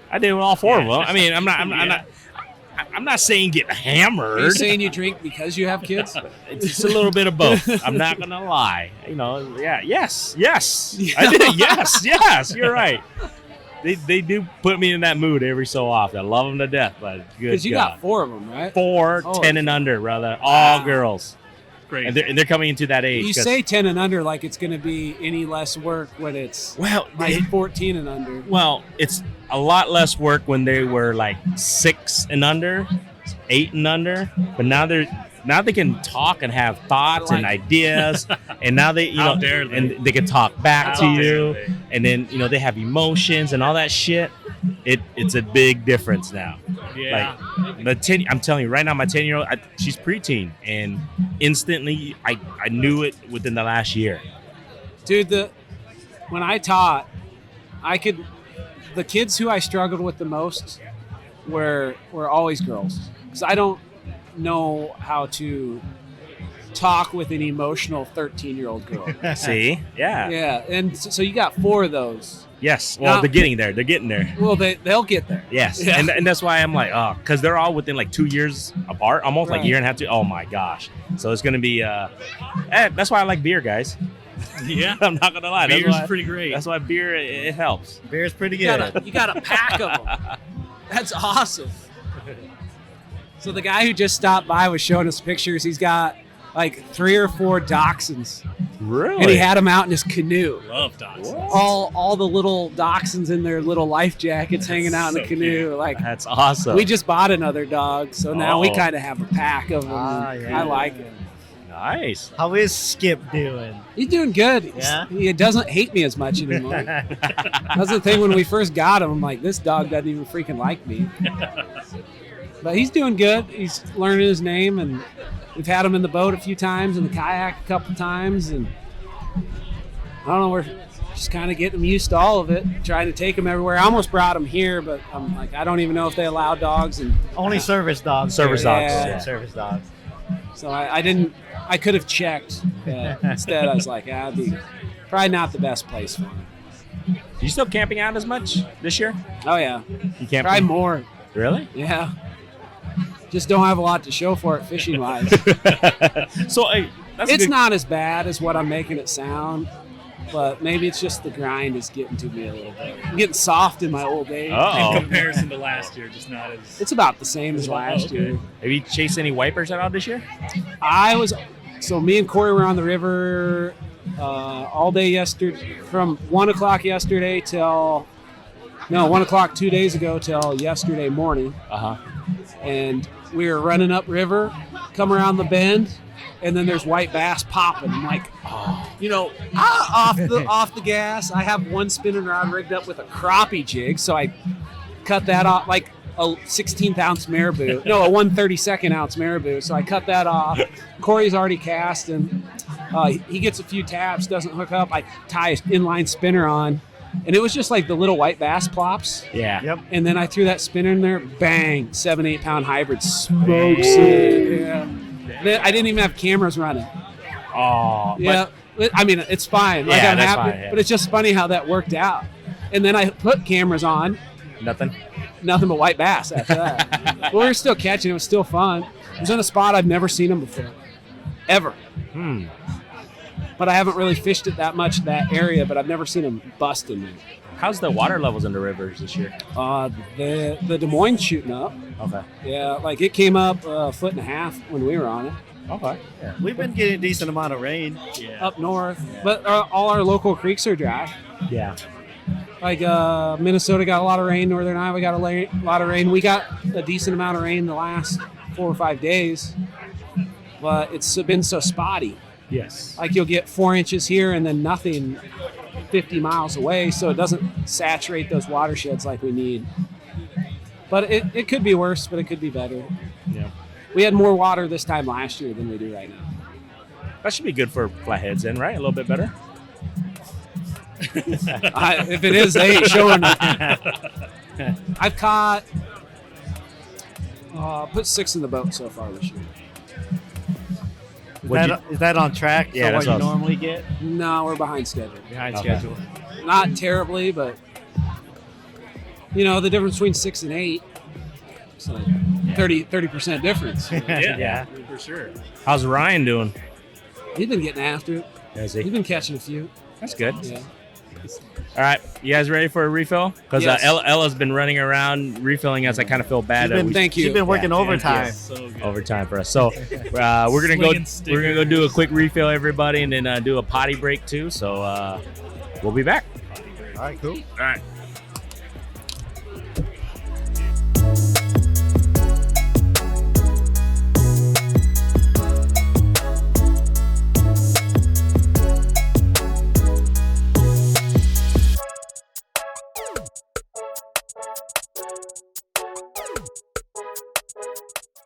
I did with all 4 of them. I mean, I'm not saying get hammered. Are you saying you drink because you have kids? It's just a little bit of both. I'm not gonna lie. Yeah, yes. I did. Yes. You're right. They do put me in that mood every so often. I love them to death, but good Because you God. got 4 of them, right? 4, Oh, 10 and under, brother. All girls, Great. and they're coming into that age. You 'cause- say 10 and under like it's going to be any less work when it's well, like 14 and under. well, it's a lot less work when they were like 6 and under, 8 and under, but now they can talk and have thoughts and ideas, and now they How dare they. and they can talk back How to dare you, they. and then they have emotions and all that shit. it's a big difference now. Yeah. Like I'm telling you right now, my 10-year-old, she's preteen, and instantly I knew it within the last year. Dude, when I taught, the kids who I struggled with the most were always girls, because I don't know how to talk with an emotional 13-year-old girl. See? Yeah. Yeah, and so you got 4 of those. Yes. Well, they're getting there. They're getting there. Well, they'll get there. Yes. Yeah. And that's why I'm like, oh, because they're all within like 2 years apart, almost like Right. a year and a half. Oh my gosh. So it's gonna be. That's why I like beer, guys. Yeah. I'm not gonna lie. Beer's pretty great. That's why beer it helps. Beer's pretty You good. got a pack of them. That's awesome. So the guy who just stopped by was showing us pictures. He's got like 3 or 4 dachshunds, Really? and he had them out in his canoe. Love dogs. All the little dachshunds in their little life jackets hanging out in the so canoe. cute. Like, That's awesome. we just bought another dog, so now we Oh. kind of have a pack of them. Yeah. I like it. Nice. How is Skip doing? He's doing good. Yeah? He doesn't hate me as much anymore. That's the thing. When we first got him, I'm like, this dog doesn't even freaking like me. But he's doing good. He's learning his name, and we've had him in the boat a few times, in the kayak a couple times, and I don't know, we're just kind of getting him used to all of it, trying to take him everywhere. I almost brought him here, but I'm like, I don't even know if they allow dogs, and Only service dogs. Service here. dogs. Yeah. Service dogs. so I didn't. I could have checked. Instead, I was like, that'd be probably not the best place for him. You still camping out as much this year? Oh yeah, You camping? probably more. Really? Yeah. Just don't have a lot to show for it fishing wise. So that's It's good. not as bad as what I'm making it sound, but maybe it's just the grind is getting to me a little bit. I'm getting soft in my old age. In Uh-oh. comparison to last year, just not as. It's about the same as last okay. year. Have you chased any wipers at all this year? So me and Corey were on the river all day yesterday, from 1 o'clock yesterday till 1 o'clock 2 days ago till yesterday morning, and we were running up river, come around the bend, and then there's white bass popping. I'm like, off the gas. I have one spinning rod rigged up with a crappie jig, so I cut that off, like a 16th ounce marabou. No, a 1/32 ounce marabou. So I cut that off. Corey's already cast, and he gets a few taps, doesn't hook up. I tie an inline spinner on, and it was just like the little white bass plops. Yeah. Yep. And then I threw that spinner in there, bang, 7-8 pound hybrid, smokes it. Yeah. Then I didn't even have cameras running. Oh. Yeah, I mean, it's fine. Like, Yeah, I'm that's happy, fine, yeah. but it's just funny how that worked out. And then I put cameras on, Nothing. nothing but white bass after that. But we were still catching. It was still fun. It was in a spot I've never seen them before, ever. But I haven't really fished it that much, that area, but I've never seen them busting me. How's the water levels in the rivers this year? The Des Moines shooting up. Okay. Yeah, like it came up 1.5 feet when we were on it. Okay. We've been getting a decent amount of rain. Yeah. Up north. But all our local creeks are dry. Yeah. Like Minnesota got a lot of rain. Northern Iowa got a lot of rain. We got a decent amount of rain the last 4 or 5 days, but it's been so spotty. Yes. Like you'll get 4 inches here and then nothing 50 miles away, so it doesn't saturate those watersheds like we need. But it could be worse, but it could be better. Yeah. We had more water this time last year than we do right now. That should be good for flatheads then, right? A little bit better. If it is, they ain't showing it. I've caught, put 6 in the boat so far this year. Is that on track? Yeah, for that's what you awesome. normally get? No, we're behind schedule. Behind Okay. schedule. Not terribly, but the difference between 6 and 8. It's like 30% difference. Yeah, for sure. How's Ryan doing? He's been getting after it. Is He's he? been catching a few. That's good. Yeah. All right, you guys ready for a refill? Because Yes. Ella's been running around refilling us. I kind of feel bad. Thank you. She's been working Yeah, overtime. So good. Overtime for us. So we're gonna go. Slinging We're gonna go do a stickers. quick refill, everybody, and then do a potty break too. So we'll be back. All right, cool. All right.